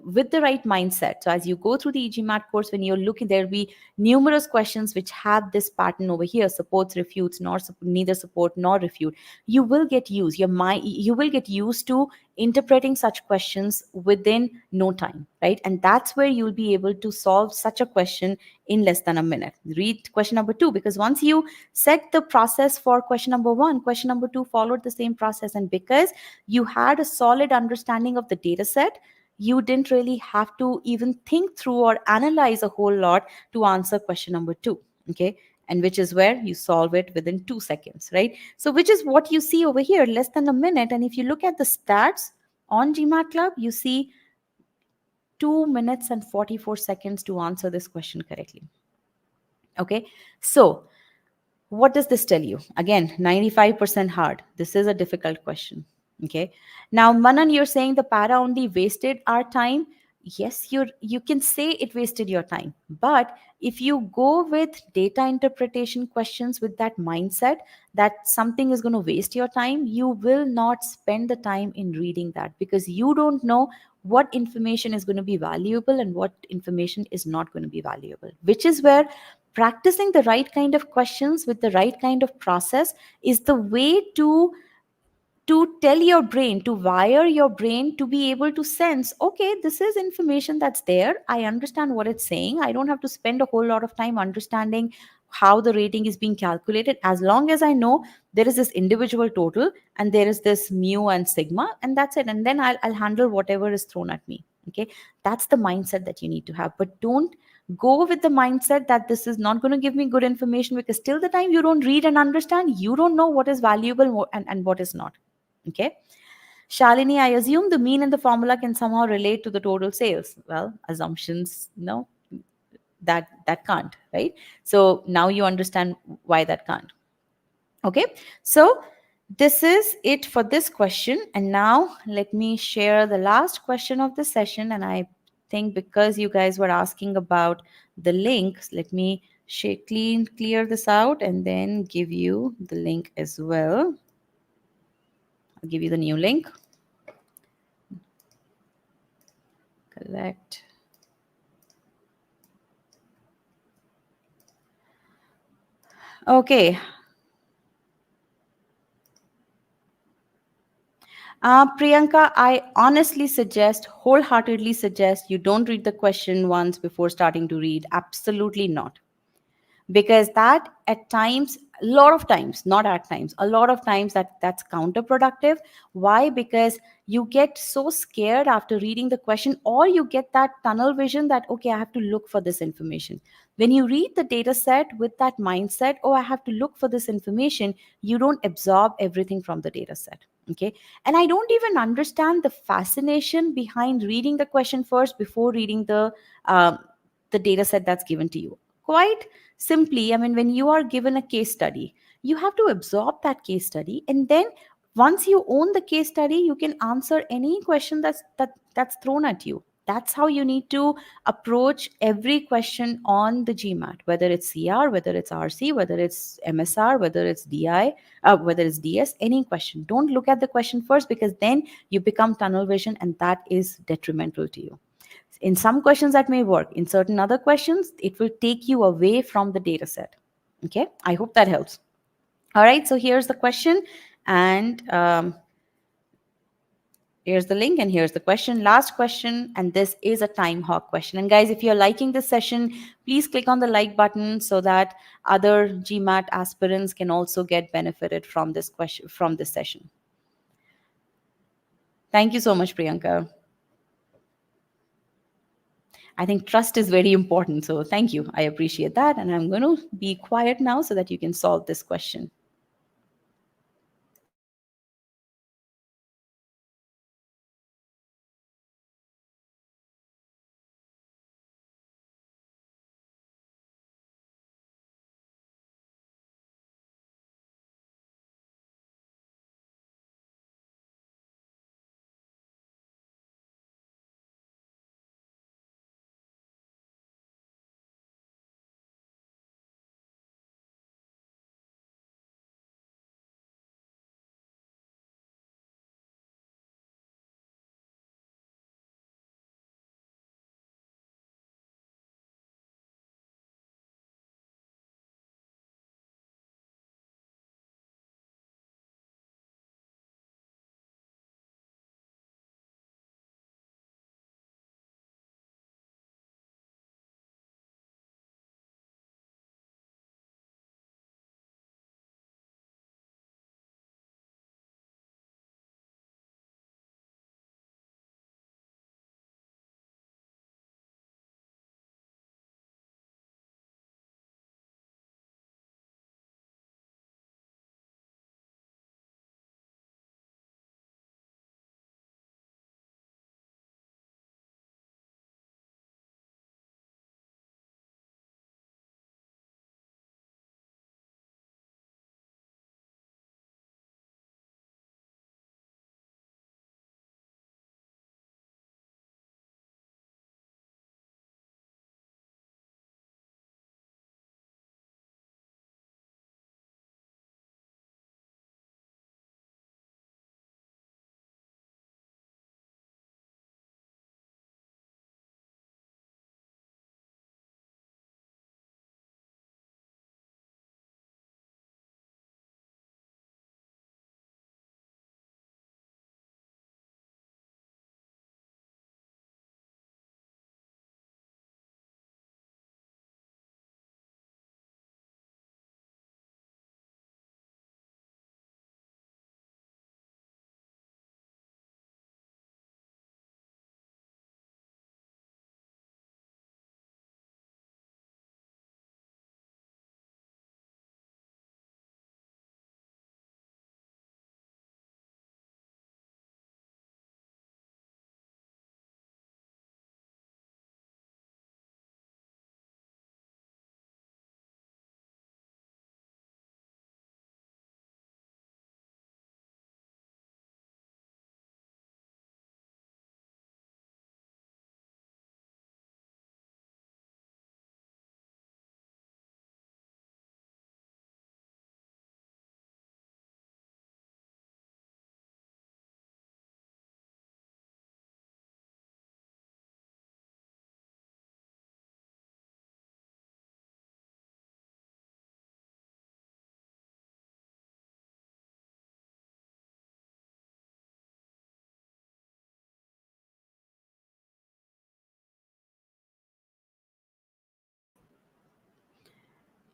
with the right mindset. So as you go through the eGMAT course, when you're looking, there'll be numerous questions which have this pattern over here: supports, refutes, neither support nor refute. You will get used, your mind, you will get used to interpreting such questions within no time, right? And that's where you'll be able to solve such a question in less than a minute. Read question number 2, because once you set the process for question number 1, question number 2 followed the same process. And because you had a solid understanding of the data set, you didn't really have to even think through or analyze a whole lot to answer question number 2. Okay, and which is where you solve it within 2 seconds, right? So which is what you see over here, less than a minute. And if you look at the stats on gmatclub, you see 2 minutes and 44 seconds to answer this question correctly. Okay, so what does this tell you? Again, 95% hard. This is a difficult question. Okay. Now, Manan, you're saying the para only wasted our time. Yes, you can say it wasted your time. But if you go with data interpretation questions with that mindset that something is going to waste your time, you will not spend the time in reading that, because you don't know what information is going to be valuable and what information is not going to be valuable, which is where practicing the right kind of questions with the right kind of process is the way to tell your brain, to wire your brain to be able to sense, okay, this is information that's there. I understand what it's saying. I don't have to spend a whole lot of time understanding how the rating is being calculated. As long as I know there is this individual total and there is this mu and sigma, and that's it. And then I'll handle whatever is thrown at me. Okay, that's the mindset that you need to have. But don't go with the mindset that this is not going to give me good information, because till the time you don't read and understand, you don't know what is valuable and what is not. Okay. Shalini, I assume the mean and the formula can somehow relate to the total sales. Well, assumptions, no, that can't, right? So now you understand why that can't. Okay. So this is it for this question. And now let me share the last question of the session. And I think because you guys were asking about the links, let me clear this out and then give you the link as well. I'll give you the new link. Collect. Okay. Priyanka, I honestly suggest, wholeheartedly suggest, you don't read the question once before starting to read. Absolutely not. Because that at times, a lot of times, not at times, a lot of times that's counterproductive. Why? Because you get so scared after reading the question, or you get that tunnel vision that, okay, I have to look for this information. When you read the data set with that mindset, oh, I have to look for this information, you don't absorb everything from the data set. Okay. And I don't even understand the fascination behind reading the question first before reading the data set that's given to you. Quite simply, I mean, when you are given a case study, you have to absorb that case study, and then once you own the case study, you can answer any question that's thrown at you. That's how you need to approach every question on the GMAT, whether it's CR, whether it's RC, whether it's MSR, whether it's DI, whether it's DS, any question. Don't look at the question first, because then you become tunnel vision, and that is detrimental to you. In some questions that may work, in certain other questions it will take you away from the data set. Okay, I hope that helps. All right, so here's the question, and here's the link, and here's the question, last question, and this is a time hawk question. And guys, if you're liking this session, please click on the like button so that other GMAT aspirants can also get benefited from this question, from this session. Thank you so much, Priyanka. I think trust is very important. So thank you. I appreciate that. And I'm going to be quiet now so that you can solve this question.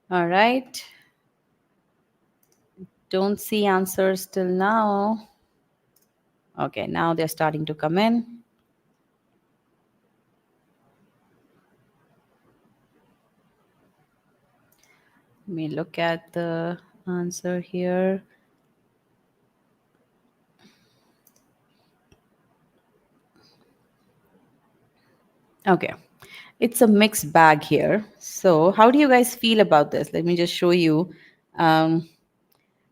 All right. Don't see answers till now. Okay, now they're starting to come in. Let me look at the answer here. Okay. It's a mixed bag here. So, how do you guys feel about this? Let me just show you. Um,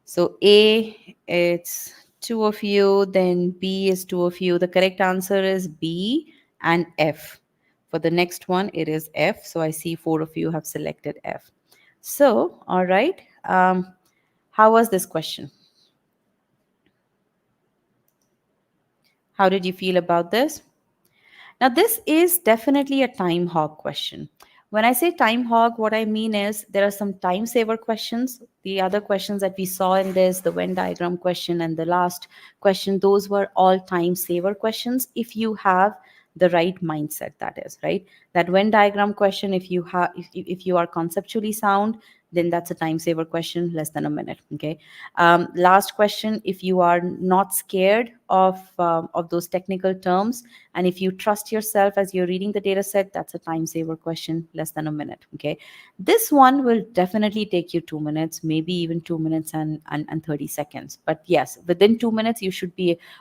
so, A, it's two of you, then B is two of you. The correct answer is B and F. For the next one, it is F. So, I see four of you have selected F. So, all right. How was this question? How did you feel about this? Now, this is definitely a time hog question. When I say time hog, what I mean is there are some time saver questions. The other questions that we saw in this, the Venn diagram question and the last question, those were all time saver questions if you have the right mindset, that is, right? That Venn diagram question, if you have if you are conceptually sound, then that's a time saver question, less than a minute. Okay. Last question, if you are not scared of those technical terms, and if you trust yourself as you're reading the data set, that's a time saver question, less than a minute. Okay. This one will definitely take you 2 minutes, maybe even 2 minutes and 30 seconds. But yes, within 2 minutes,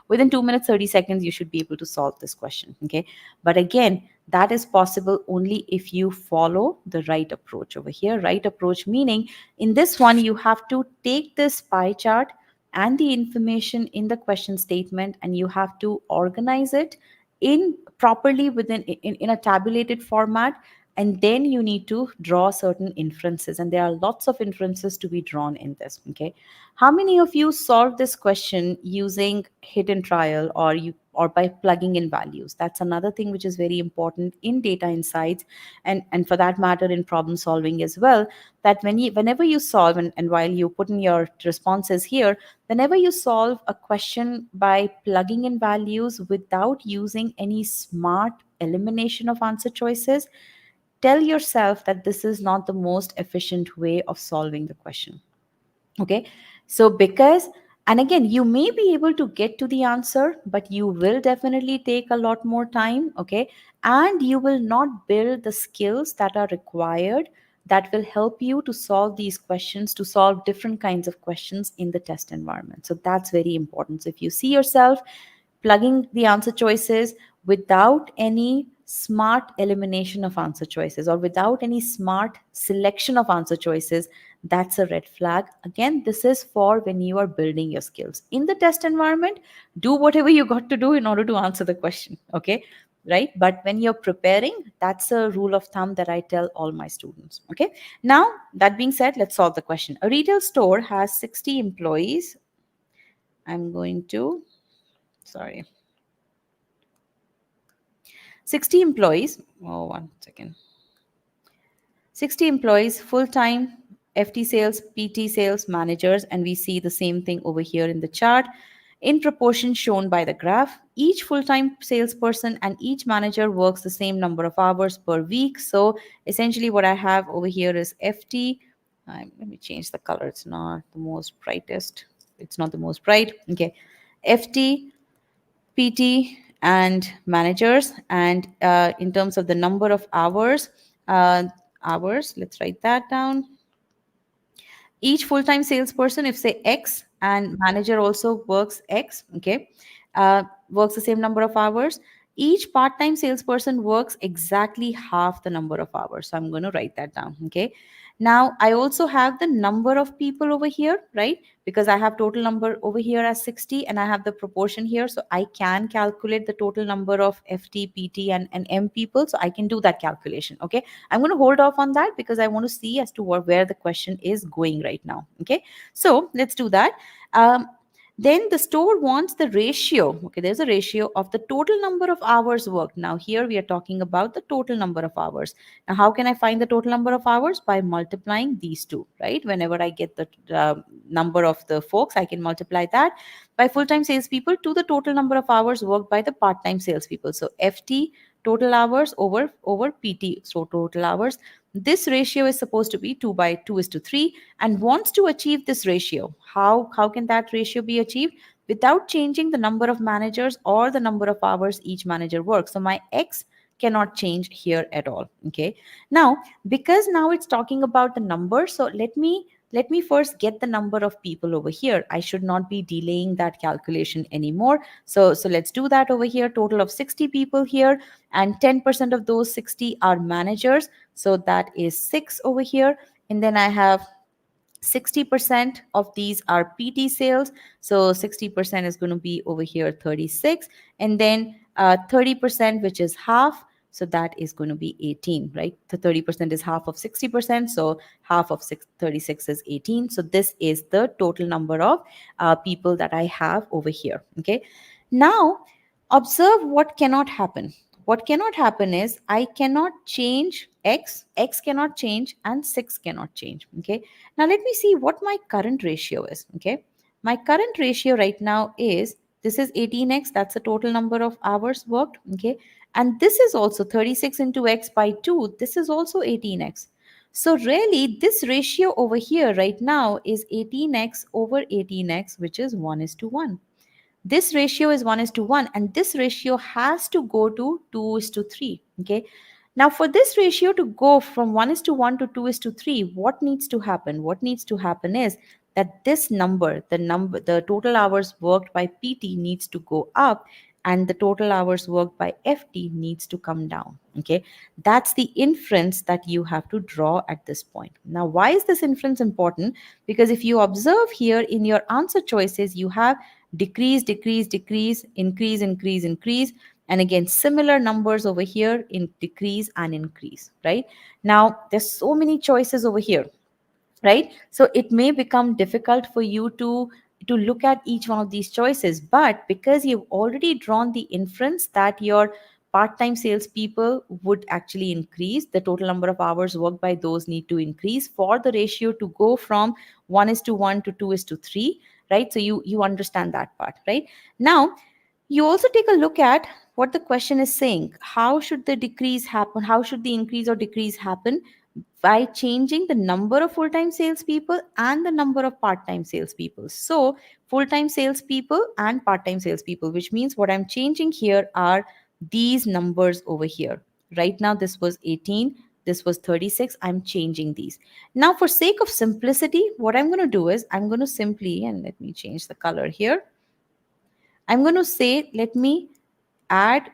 within 2 minutes, 30 seconds, you should be able to solve this question. Okay. But again, that is possible only if you follow the right approach over here. Right approach meaning in this one, you have to take this pie chart and the information in the question statement and you have to organize it in properly in a tabulated format, and then you need to draw certain inferences, and there are lots of inferences to be drawn in this. Okay, how many of you solved this question using hidden trial or by plugging in values? That's another thing which is very important in data insights, and for that matter in problem solving as well, that whenever you solve, and while you put in your responses here, whenever you solve a question by plugging in values without using any smart elimination of answer choices, tell yourself that this is not the most efficient way of solving the question. Okay. So, because, and again, you may be able to get to the answer, but you will definitely take a lot more time. Okay. And you will not build the skills that are required that will help you to solve these questions, to solve different kinds of questions in the test environment. So, that's very important. So, if you see yourself plugging the answer choices without any smart elimination of answer choices or without any smart selection of answer choices, that's a red flag. Again, this is for when you are building your skills in the test environment. Do whatever you got to do in order to answer the question. Okay, right? But when you're preparing, that's a rule of thumb that I tell all my students. Okay, now that being said, let's solve the question. A retail store has 60 employees. I'm going to, sorry, 60 employees. Oh, 1 second. 60 employees, full time, FT sales, PT sales managers, and we see the same thing over here in the chart. In proportion shown by the graph, each full time salesperson and each manager works the same number of hours per week. So essentially, what I have over here is FT. Let me change the color, it's not the most brightest. It's not the most bright. Okay. FT, PT, and managers. And in terms of the number of hours, let's write that down. Each full-time salesperson, if say X, and manager also works X, okay, works the same number of hours. Each part-time salesperson works exactly half the number of hours. So I'm going to write that down. Okay. Now I also have the number of people over here, right? Because I have total number over here as 60 and I have the proportion here. So I can calculate the total number of FT, PT, and M people. So I can do that calculation. Okay. I'm going to hold off on that because I want to see as to where the question is going right now. Okay. So let's do that. Then the store wants the ratio. Okay, there's a ratio of the total number of hours worked. Now, here we are talking about the total number of hours. Now, how can I find the total number of hours? By multiplying these two, right? Whenever I get the number of the folks, I can multiply that by full time salespeople to the total number of hours worked by the part time salespeople. So, FT total hours over PT, so total hours. this ratio is supposed to be 2 by 2 is to 3 and wants to achieve this ratio. How can that ratio be achieved? Without changing the number of managers or the number of hours each manager works. So my X cannot change here at all. Okay. Now, because now it's talking about the number, so let me first get the number of people over here. I should not be delaying that calculation anymore. So let's do that over here. Total of 60 people here, and 10% of those 60 are managers. So that is 6 over here. And then I have 60% of these are PT sales. So 60% is going to be over here 36. And then 30%, which is half. So that is going to be 18, right? The 30% is half of 60%. So half of 36 is 18. So this is the total number of people that I have over here. Okay. Now, observe what cannot happen. What cannot happen is I cannot change X cannot change, and 6 cannot change. Okay. Now let me see what my current ratio is. Okay. My current ratio right now is, this is 18x, that's the total number of hours worked. Okay. And this is also 36 into x by 2, this is also 18x. So really this ratio over here right now is 18x over 18x, which is 1 is to 1. This ratio is 1 is to 1, and this ratio has to go to 2 is to 3. Okay. Now for this ratio to go from 1 is to 1 to 2 is to 3, what needs to happen? What needs to happen is that this number, the total hours worked by PT needs to go up, and the total hours worked by FT needs to come down. Okay. That's the inference that you have to draw at this point. Now, why is this inference important? Because if you observe here in your answer choices, you have decrease, decrease, decrease, increase, increase, increase, and again similar numbers over here in decrease and increase, right? Now there's so many choices over here, right? So it may become difficult for you to look at each one of these choices, but because you've already drawn the inference that your part-time salespeople would actually increase, the total number of hours worked by those need to increase for the ratio to go from 1 is to 1 to 2 is to 3, right? So you understand that part, right? Now you also take a look at what the question is saying. How should the decrease happen? How should the increase or decrease happen? By changing the number of full-time salespeople and the number of part-time salespeople. So full-time salespeople and part-time salespeople, which means what I'm changing here are these numbers over here. Right now, this was 18. This was 36. I'm changing these. Now, for sake of simplicity, what I'm going to do is I'm going to simply, and let me change the color here. I'm going to say, let me add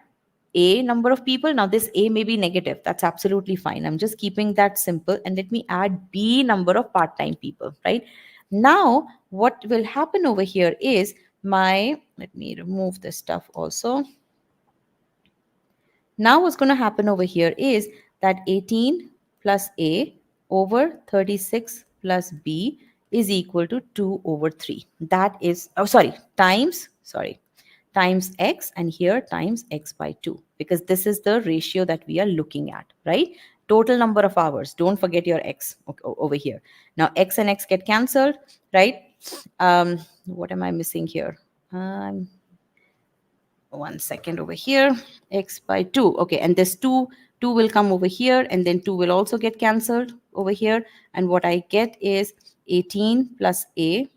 a number of people. Now this A may be negative. That's absolutely fine. I'm just keeping that simple. And let me add B number of part-time people, right? Now, what will happen over here is let me remove this stuff also. Now what's going to happen over here is that 18 plus A over 36 plus B is equal to 2 over 3. That is, times x, and here times x by 2, because this is the ratio that we are looking at, right? Total number of hours. Don't forget your x over here. Now x and x get cancelled, right? What am I missing here? One second over here, x by 2. Okay, and this 2 will come over here, and then 2 will also get cancelled over here, and what I get is 18 plus a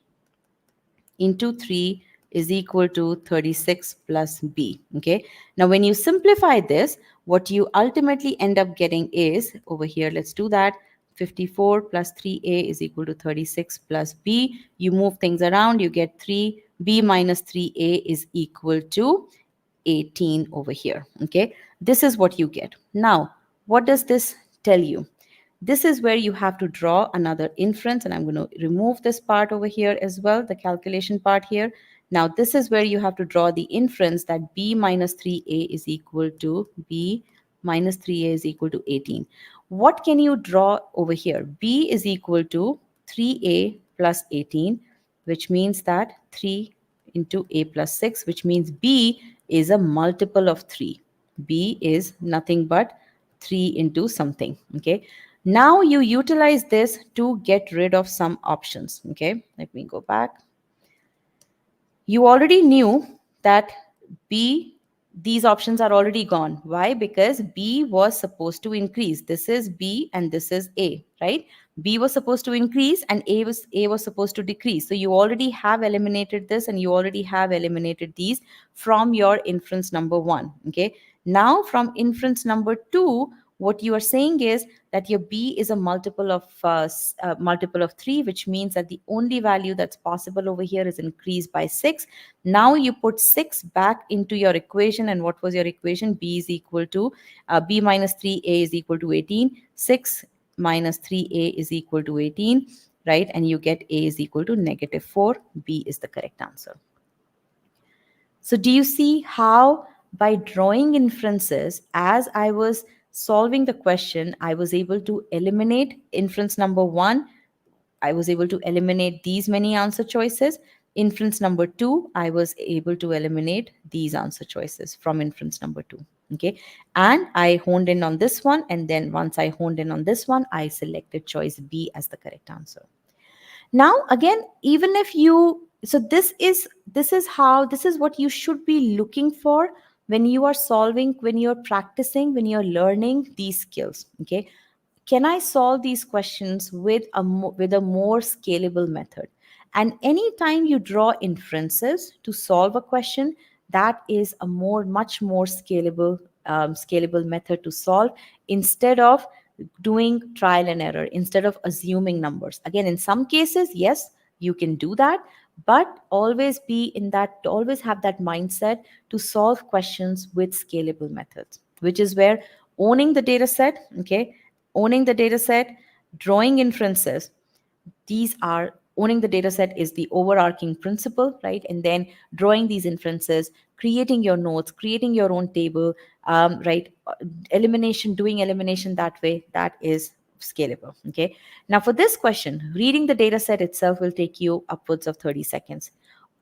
into 3 is equal to 36 plus b. Okay, now when you simplify this, what you ultimately end up getting is over here, let's do that. 54 plus 3a is equal to 36 plus b. You move things around, you get 3b minus 3a is equal to 18 over here. Okay, this is what you get. Now, what does this tell you? This is where you have to draw another inference, and I'm going to remove this part over here as well, the calculation part here. Now, this is where you have to draw the inference that b minus 3a is equal to 18. What can you draw over here? B is equal to 3a plus 18, which means that 3 into a plus 6, which means b is a multiple of 3. B is nothing but 3 into something. Okay. Now you utilize this to get rid of some options. Okay. Let me go back. You already knew that B these options are already gone. Why? Because B was supposed to increase. This is B and this is A, right? B was supposed to increase and A was supposed to decrease. So you already have eliminated this and you already have eliminated these from your inference number 1. Okay. Now from inference number 2, what you are saying is that your B is a multiple of 3, which means that the only value that's possible over here is increased by 6. Now you put 6 back into your equation, and what was your equation? B is equal to B minus 3A is equal to 18. 6 minus 3A is equal to 18, right? And you get A is equal to negative 4. B is the correct answer. So do you see how by drawing inferences, as I was solving the question, I was able to eliminate inference number 1. I was able to eliminate these many answer choices. Inference number 2, I was able to eliminate these answer choices from inference number 2. Okay. And I honed in on this one. And then once I honed in on this one, I selected choice B as the correct answer. Now again, even if you, so this is what you should be looking for when you are solving, when you're practicing, when you're learning these skills. Okay. Can I solve these questions with a more scalable method? And anytime you draw inferences to solve a question, that is a much more scalable method to solve, instead of doing trial and error, instead of assuming numbers. Again, in some cases, yes, you can do that, but always have that mindset to solve questions with scalable methods, which is where owning the data set, okay, owning the data set, drawing inferences, these are owning the data set is the overarching principle, right? And then drawing these inferences, creating your notes, creating your own table, right? Doing elimination that way, that is scalable. Okay. Now for this question, reading the data set itself will take you upwards of 30 seconds.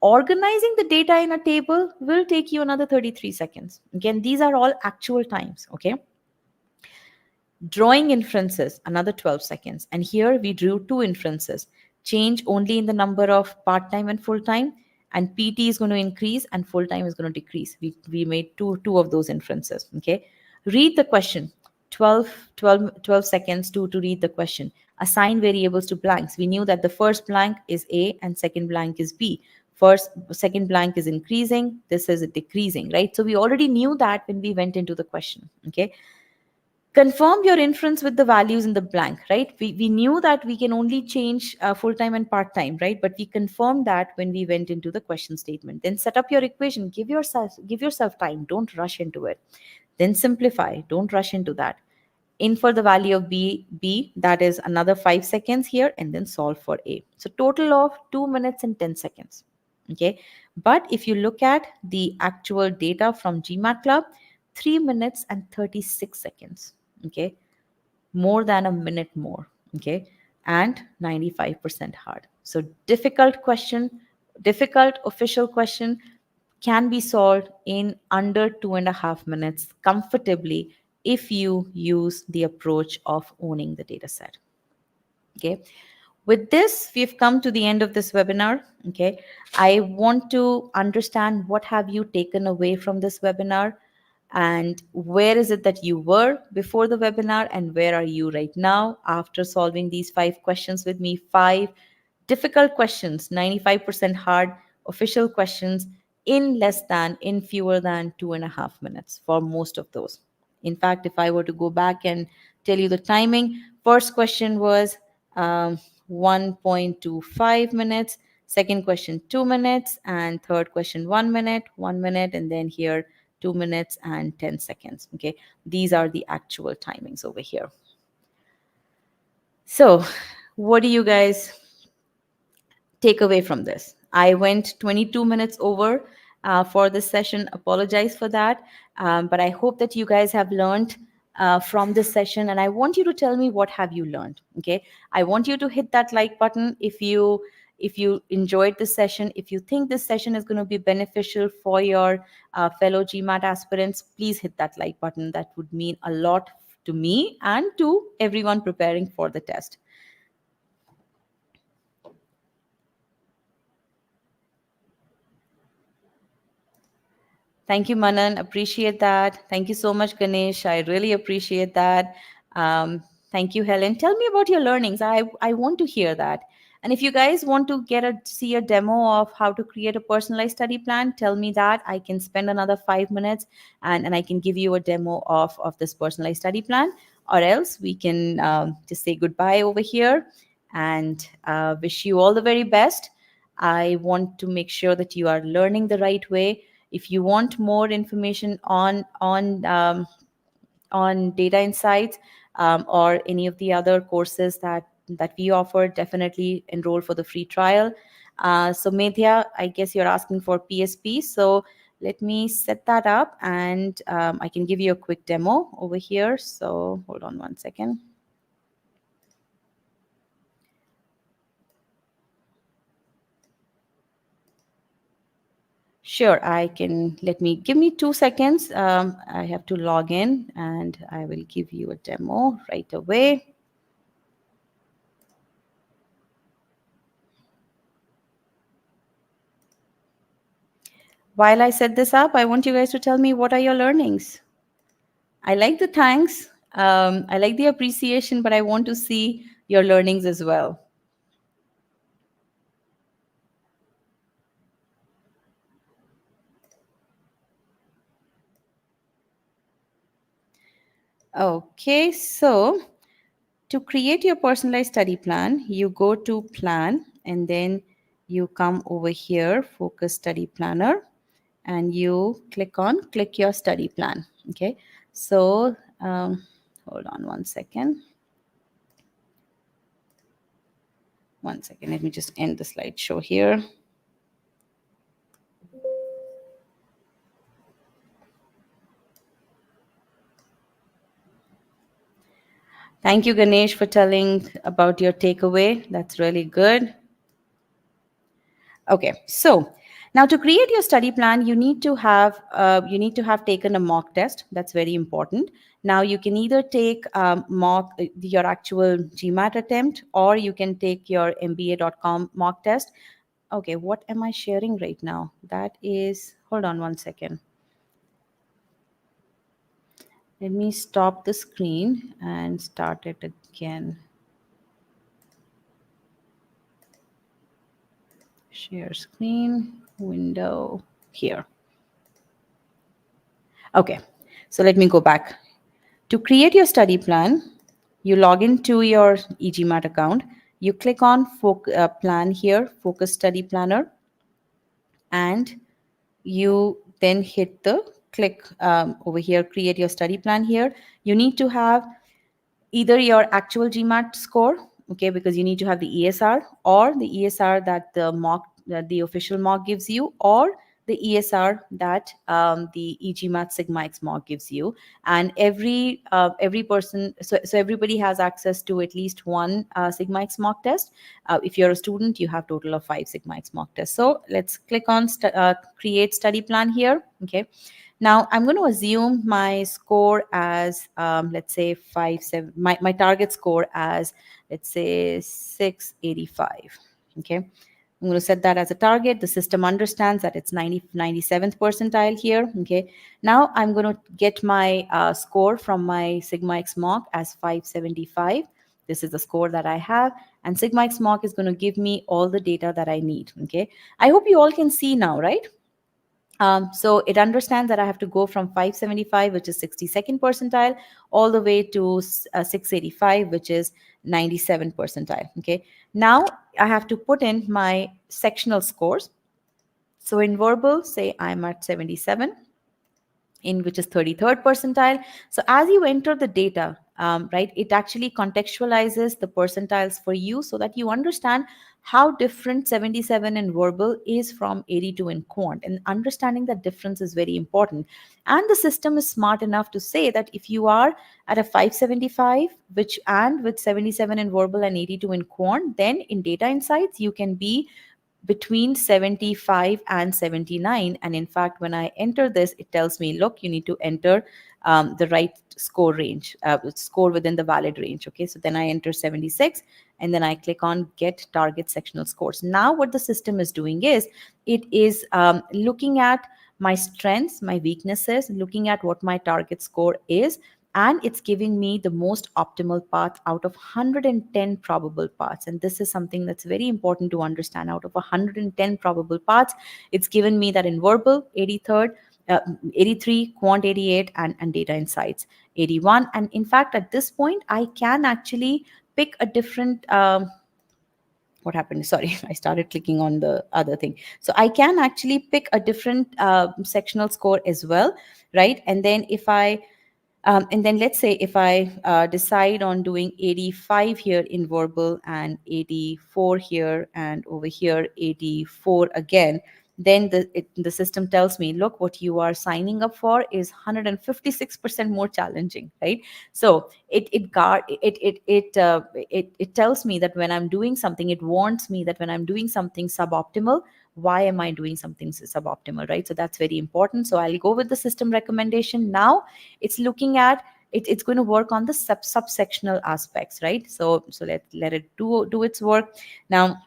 Organizing the data in a table will take you another 33 seconds. Again, these are all actual times. Okay. Drawing inferences, another 12 seconds. And here we drew 2 inferences. Change only in the number of part-time and full-time. And PT is going to increase and full-time is going to decrease. We made two of those inferences. Okay. Read the question. 12 seconds to read the question. Assign variables to blanks. We knew that the first blank is A and second blank is B. Second blank is increasing. This is decreasing, right? So we already knew that when we went into the question. Okay. Confirm your inference with the values in the blank, right? We knew that we can only change full-time and part-time, right? But we confirmed that when we went into the question statement. Then set up your equation. Give yourself time. Don't rush into it. Then simplify. Don't rush into that. In for the value of B, that is another 5 seconds here, and then solve for A. So total of 2 minutes and 10 seconds. Okay. But if you look at the actual data from gmatclub, 3 minutes and 36 seconds. Okay. More than a minute more. Okay. And 95% hard. So difficult official question can be solved in under 2.5 minutes comfortably if you use the approach of owning the data set. Okay. With this, we've come to the end of this webinar. Okay. I want to understand what have you taken away from this webinar, and where is it that you were before the webinar and where are you right now after solving these 5 questions with me. 5 difficult questions, 95% hard official questions in fewer than 2.5 minutes for most of those. In fact, if I were to go back and tell you the timing, first question was 1.25 minutes, second question 2 minutes, and third question 1 minute, and then here 2 minutes and 10 seconds. Okay, these are the actual timings over here. So what do you guys take away from this? I went 22 minutes over for this session. Apologize for that. But I hope that you guys have learned from this session. And I want you to tell me what have you learned. Okay. I want you to hit that like button if you enjoyed this session. If you think this session is going to be beneficial for your fellow GMAT aspirants, please hit that like button. That would mean a lot to me and to everyone preparing for the test. Thank you, Manan. Appreciate that. Thank you so much, Ganesh. I really appreciate that. Thank you, Helen. Tell me about your learnings. I want to hear that. And if you guys want to see a demo of how to create a personalized study plan, tell me that. I can spend another 5 minutes and I can give you a demo of this personalized study plan. Or else we can just say goodbye over here and wish you all the very best. I want to make sure that you are learning the right way. If you want more information on data insights or any of the other courses that we offer, definitely enroll for the free trial. So Medhya, I guess you're asking for PSP. So let me set that up and I can give you a quick demo over here. So hold on one second. Sure, I can. Give me 2 seconds. I have to log in and I will give you a demo right away. While I set this up, I want you guys to tell me what are your learnings. I like the thanks. I like the appreciation, but I want to see your learnings as well. Okay, so to create your personalized study plan, you go to plan and then you come over here, focus study planner, and you click your study plan. Okay, so hold on one second. One second, let me just end the slideshow here. Thank you, Ganesh, for telling about your takeaway. That's really good. Okay, so now to create your study plan, you need to have taken a mock test. That's very important. Now you can either take your actual GMAT attempt, or you can take your MBA.com mock test. Okay, what am I sharing right now? That is, hold on one second. Let me stop the screen and start it again. Share screen, window here. Okay, so let me go back. To create your study plan, you log into your eGMAT account. You click on plan here, focus study planner, and you then hit the click over here, create your study plan here. You need to have either your actual GMAT score, okay, because you need to have the ESR, or the ESR that the official mock gives you, or the ESR that the eGMAT Sigma X mock gives you. And every person, so everybody has access to at least one Sigma X mock test. If you're a student, you have total of 5 Sigma X mock tests. So let's click on create study plan here. Okay. Now I'm going to assume my score as, let's say 5.7, my target score as, let's say 685. Okay. I'm going to set that as a target. The system understands that it's 97th percentile here. Okay. Now I'm going to get my score from my Sigma X mock as 575. This is the score that I have. And Sigma X mock is going to give me all the data that I need. Okay. I hope you all can see now, right? So it understands that I have to go from 575, which is 62nd percentile, all the way to 685, which is 97th percentile. Okay. Now I have to put in my sectional scores. So in verbal, say I'm at 77, in which is 33rd percentile. So as you enter the data, right, it actually contextualizes the percentiles for you so that you understand how different 77 in verbal is from 82 in quant. And understanding that difference is very important. And the system is smart enough to say that if you are at a 575, and with 77 in verbal and 82 in quant, then in data insights, you can be between 75 and 79. And in fact, when I enter this, it tells me, look, you need to enter the right score range, score within the valid range. Okay, so then I enter 76 and then I click on get target sectional scores. Now what the system is doing is it is looking at my strengths, my weaknesses, looking at what my target score is, and it's giving me the most optimal path out of 110 probable paths. And this is something that's very important to understand. Out of 110 probable paths, it's given me that in verbal 83rd, 83, quant 88, and data insights 81. And in fact, at this point, I can actually pick a different what happened, sorry, I started clicking on the other thing. So I can actually pick a different sectional score as well, right? And then if I and then let's say if I decide on doing 85 here in verbal and 84 here and over here 84 again, then the system tells me, look, what you are signing up for is 156% more challenging, right? So it tells me that when I'm doing something, it warns me that when I'm doing something suboptimal, why am I doing something suboptimal, right? So that's very important. So I'll go with the system recommendation. Now it's looking at it's going to work on the subsectional aspects, right? So let it do its work. Now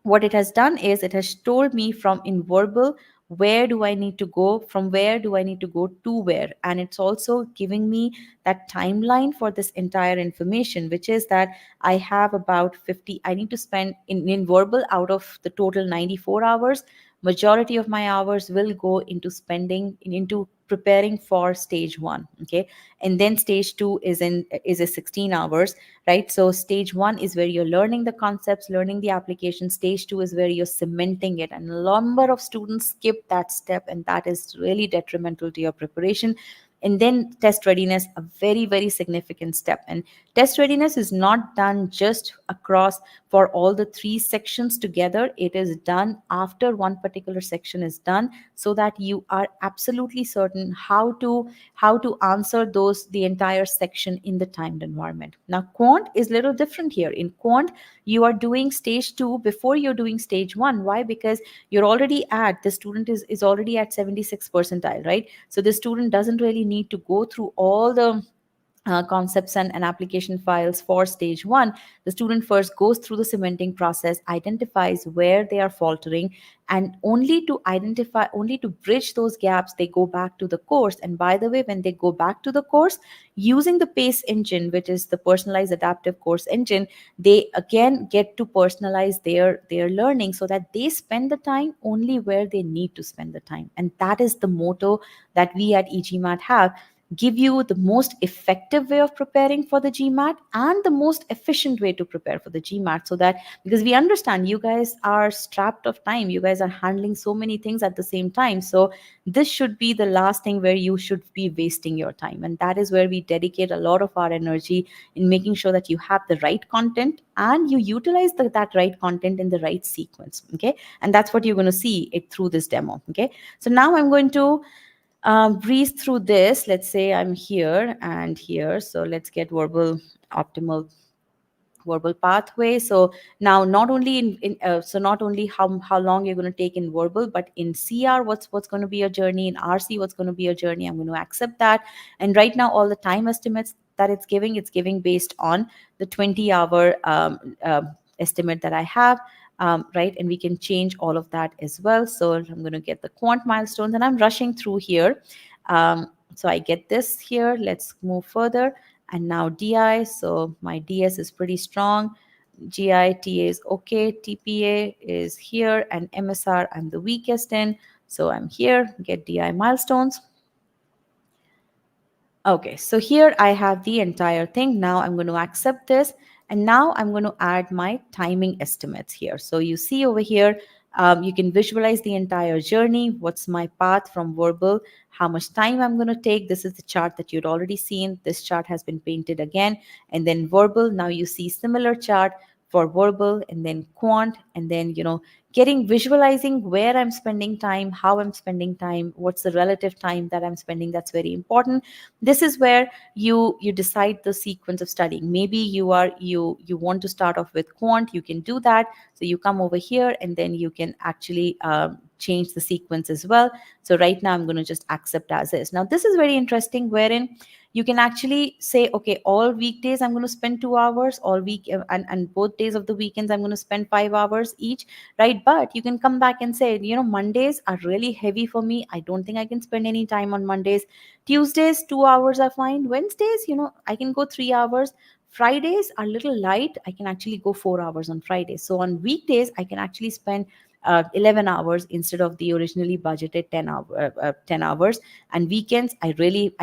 what it has done is it has told me from in verbal where do I need to go, from where do I need to go to where, and it's also giving me that timeline for this entire information, which is that I have about 50, I need to spend in verbal, out of the total 94 hours, majority of my hours will go into spending into preparing for stage 1, okay? And then stage 2 is a 16 hours, right? So stage 1 is where you're learning the concepts, learning the application. Stage 2 is where you're cementing it, and a number of students skip that step, and that is really detrimental to your preparation. And then test readiness, a very, very significant step. And test readiness is not done just across for all the 3 sections together. It is done after one particular section is done, so that you are absolutely certain how to answer those the entire section in the timed environment. Now quant is a little different here. In quant, you are doing stage 2 before you're doing stage 1. Why? Because you're already at the student is already at 76 percentile, right? So the student doesn't really need to go through all the concepts and application files for stage 1. The student first goes through the cementing process, identifies where they are faltering, and only to bridge those gaps, they go back to the course. And by the way, when they go back to the course, using the pace engine, which is the personalized adaptive course engine, they again get to personalize their learning, so that they spend the time only where they need to spend the time. And that is the motto that we at eGMAT have: give you the most effective way of preparing for the GMAT and the most efficient way to prepare for the GMAT. So that, because we understand you guys are strapped of time, you guys are handling so many things at the same time. So this should be the last thing where you should be wasting your time. And that is where we dedicate a lot of our energy in making sure that you have the right content and you utilize that right content in the right sequence. Okay. And that's what you're going to see it through this demo. Okay. So now I'm going to breeze through this. Let's say I'm here and here. So let's get optimal verbal pathway. So now not only not only how long you're going to take in verbal, but in CR what's going to be your journey, in RC what's going to be your journey. I'm going to accept that. And right now all the time estimates that it's giving based on the 20-hour estimate that I have. Right, and we can change all of that as well. So I'm going to get the quant milestones, and I'm rushing through here. So I get this here. Let's move further. And now DI. So my DS is pretty strong. GI, TA is okay. TPA is here, and MSR I'm the weakest in. So I'm here. Get DI milestones. Okay, so here I have the entire thing. Now I'm going to accept this. And now I'm going to add my timing estimates here. So you see over here, you can visualize the entire journey. What's my path from verbal? How much time I'm going to take? This is the chart that you'd already seen. This chart has been painted again. And then verbal, now you see similar chart for verbal, and then quant, and then, visualizing where I'm spending time, how I'm spending time, what's the relative time that I'm spending. That's very important. This is where you decide the sequence of studying. Maybe you want to start off with quant, you can do that. So you come over here, and then you can actually change the sequence as well. So right now I'm going to just accept as is. Now this is very interesting, wherein you can actually say, okay, all weekdays I'm going to spend 2 hours, all week, and both days of the weekends I'm going to spend 5 hours each, right? But you can come back and say, Mondays are really heavy for me, I don't think I can spend any time on Mondays. Tuesdays 2 hours are fine. Wednesdays, I can go 3 hours. Fridays are a little light, I can actually go 4 hours on Fridays. So on weekdays I can actually spend 11 hours instead of the originally budgeted 10 hours. And weekends, I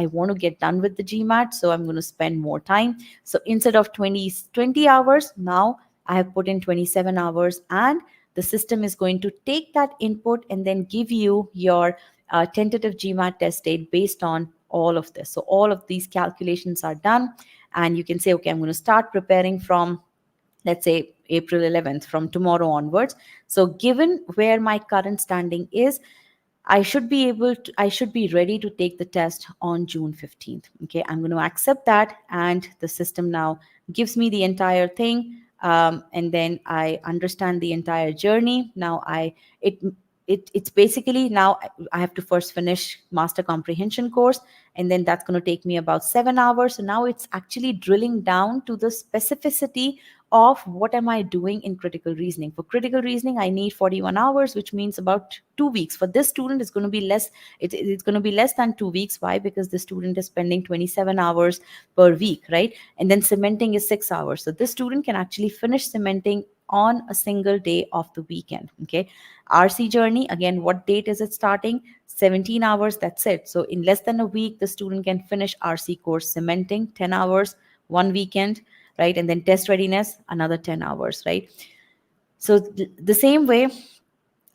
want to get done with the GMAT, so I'm going to spend more time. So instead of 20 hours, now I have put in 27 hours, and the system is going to take that input and then give you your tentative GMAT test date based on all of this. So all of these calculations are done, and you can say, okay, I'm going to start preparing from, let's say, April 11th, from tomorrow onwards. So given where my current standing is, I should be ready to take the test on June 15th. Okay, I'm going to accept that, and the system now gives me the entire thing. And then I understand the entire journey. Now it, it's basically, now I have to first finish master comprehension course, and then that's going to take me about 7 hours. So now it's actually drilling down to the specificity of what am I doing in critical reasoning. For critical reasoning, I need 41 hours, which means about 2 weeks. For this student, it's going to be less. It's going to be less than 2 weeks. Why? Because the student is spending 27 hours per week, right? And then cementing is 6 hours. So this student can actually finish cementing on a single day of the weekend. Okay. RC journey, again, what date is it starting? 17 hours, that's it. So in less than a week, the student can finish RC course cementing, 10 hours, one weekend, right? And then test readiness, another 10 hours, right? So the same way,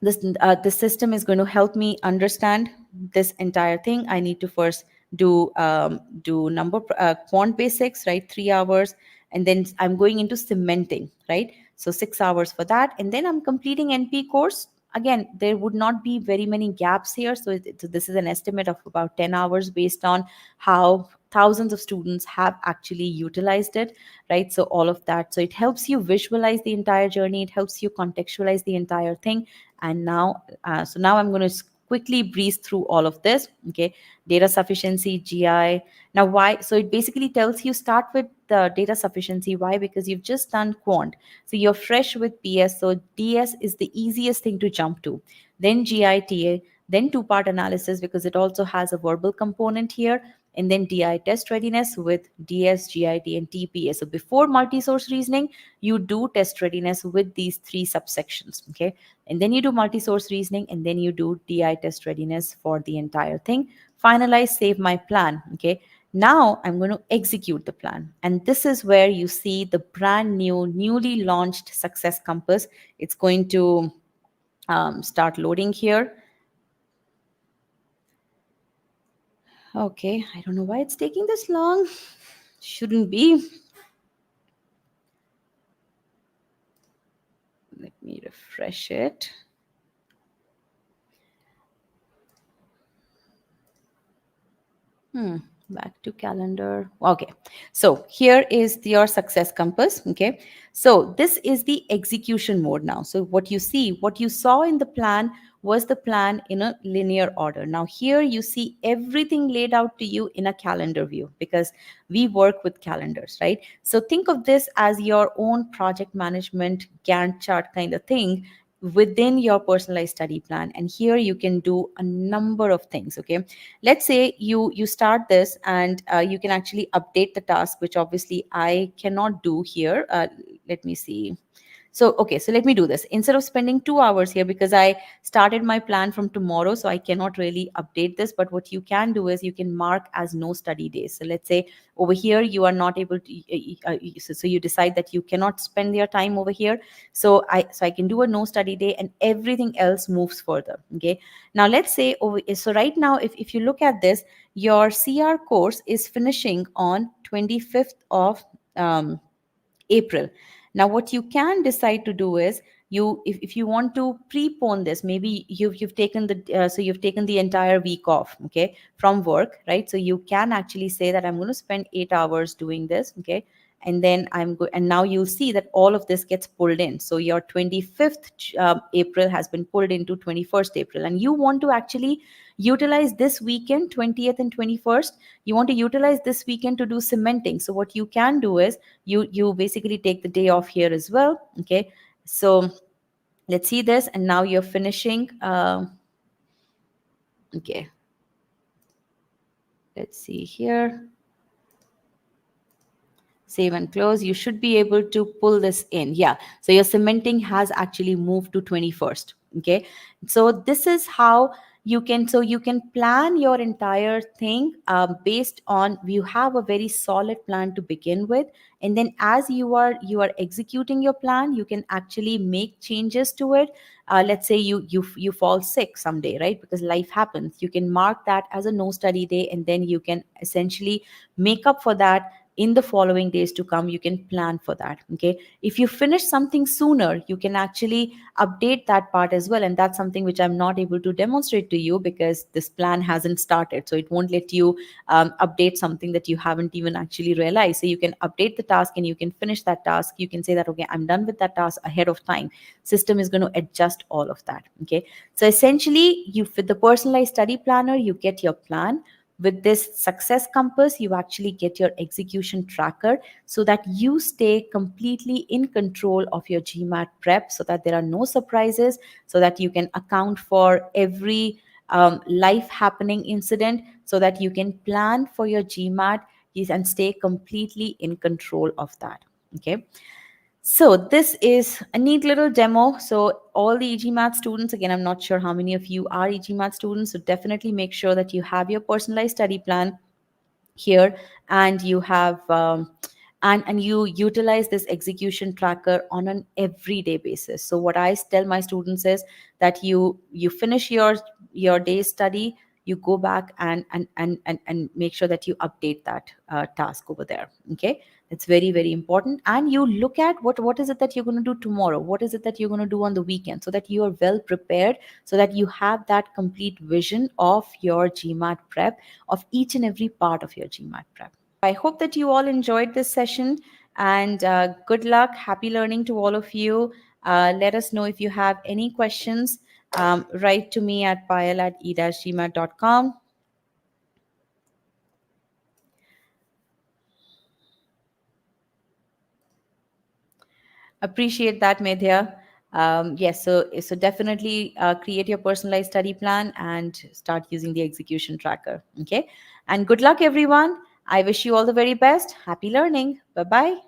the system is going to help me understand this entire thing. I need to first do number quant basics, right? 3 hours, and then I'm going into cementing, right? So 6 hours for that, and then I'm completing NP course. Again, there would not be very many gaps here, so so this is an estimate of about 10 hours based on how thousands of students have actually utilized it, right? So all of that, so it helps you visualize the entire journey, it helps you contextualize the entire thing. And now so now I'm going to quickly breeze through all of this. Okay, data sufficiency, GI. Now why? So it basically tells you start with the data sufficiency. Why? Because you've just done quant, so you're fresh with PS, so DS is the easiest thing to jump to. Then GITA, then two-part analysis, because it also has a verbal component here, and then DI test readiness with DS, GIT, and TPA. So before multi-source reasoning, you do test readiness with these three subsections. Okay, and then you do multi-source reasoning, and then you do DI test readiness for the entire thing. Finalize, save my plan. Okay, now I'm going to execute the plan, and this is where you see the brand new, newly launched Success Compass. It's going to start loading here. Okay, I don't know why it's taking this long. Shouldn't be. Let me refresh it. Back to calendar. Okay, so here is your Success Compass. Okay, so this is the execution mode now. So what you see, what you saw in the plan was the plan in a linear order. Now here you see everything laid out to you in a calendar view, because we work with calendars, right? So think of this as your own project management Gantt chart kind of thing within your personalized study plan. And here you can do a number of things. Okay, let's say you start this, and you can actually update the task, which obviously I cannot do here. Let me see. So, okay, so let me do this. Instead of spending 2 hours here, because I started my plan from tomorrow, so I cannot really update this. But what you can do is you can mark as no study days. So let's say over here, you are not able to, so you decide that you cannot spend your time over here. So I can do a no study day, and everything else moves further. Okay. Now let's say so right now, if you look at this, your CR course is finishing on 25th of April. Now, what you can decide to do is if you want to prepone this, maybe you've taken you've taken the entire week off, okay, from work, right? So you can actually say that I'm going to spend 8 hours doing this, okay, and then and now you'll see that all of this gets pulled in. So your 25th April has been pulled into 21st April, and you want to actually utilize this weekend, 20th and 21st. You want to utilize this weekend to do cementing. So what you can do is you basically take the day off here as well. Okay, so let's see this, and now you're finishing. Okay, let's see here. Save and close. You should be able to pull this in. Yeah, so your cementing has actually moved to 21st. Okay, so this is how you can plan your entire thing based on, you have a very solid plan to begin with, and then as you are executing your plan, you can actually make changes to it. Let's say you fall sick someday, right? Because life happens. You can mark that as a no study day, and then you can essentially make up for that in the following days to come. You can plan for that. Okay, if you finish something sooner, you can actually update that part as well, and that's something which I'm not able to demonstrate to you because this plan hasn't started, so it won't let you update something that you haven't even actually realized. So you can update the task and you can finish that task. You can say that, okay, I'm done with that task ahead of time. System is going to adjust all of that. Okay, so essentially, you with the personalized study planner, you get your plan. With this success compass, you actually get your execution tracker, so that you stay completely in control of your GMAT prep, so that there are no surprises, so that you can account for every life happening incident, so that you can plan for your GMAT and stay completely in control of that. Okay. So this is a neat little demo. So all the eGMAT students, again, I'm not sure how many of you are eGMAT students, so definitely make sure that you have your personalized study plan here, and you have and you utilize this execution tracker on an everyday basis. So what I tell my students is that you finish your day's study, you go back and make sure that you update that task over there. Okay, it's very, very important. And you look at what is it that you're going to do tomorrow, what is it that you're going to do on the weekend, so that you are well prepared, so that you have that complete vision of your GMAT prep, of each and every part of your GMAT prep. I hope that you all enjoyed this session, and good luck, happy learning to all of you. Let us know if you have any questions. Write to me at payal@e-gmat.com. Appreciate that, Medhya. Yes, so definitely create your personalized study plan and start using the execution tracker. Okay, and good luck, everyone. I wish you all the very best. Happy learning. Bye bye.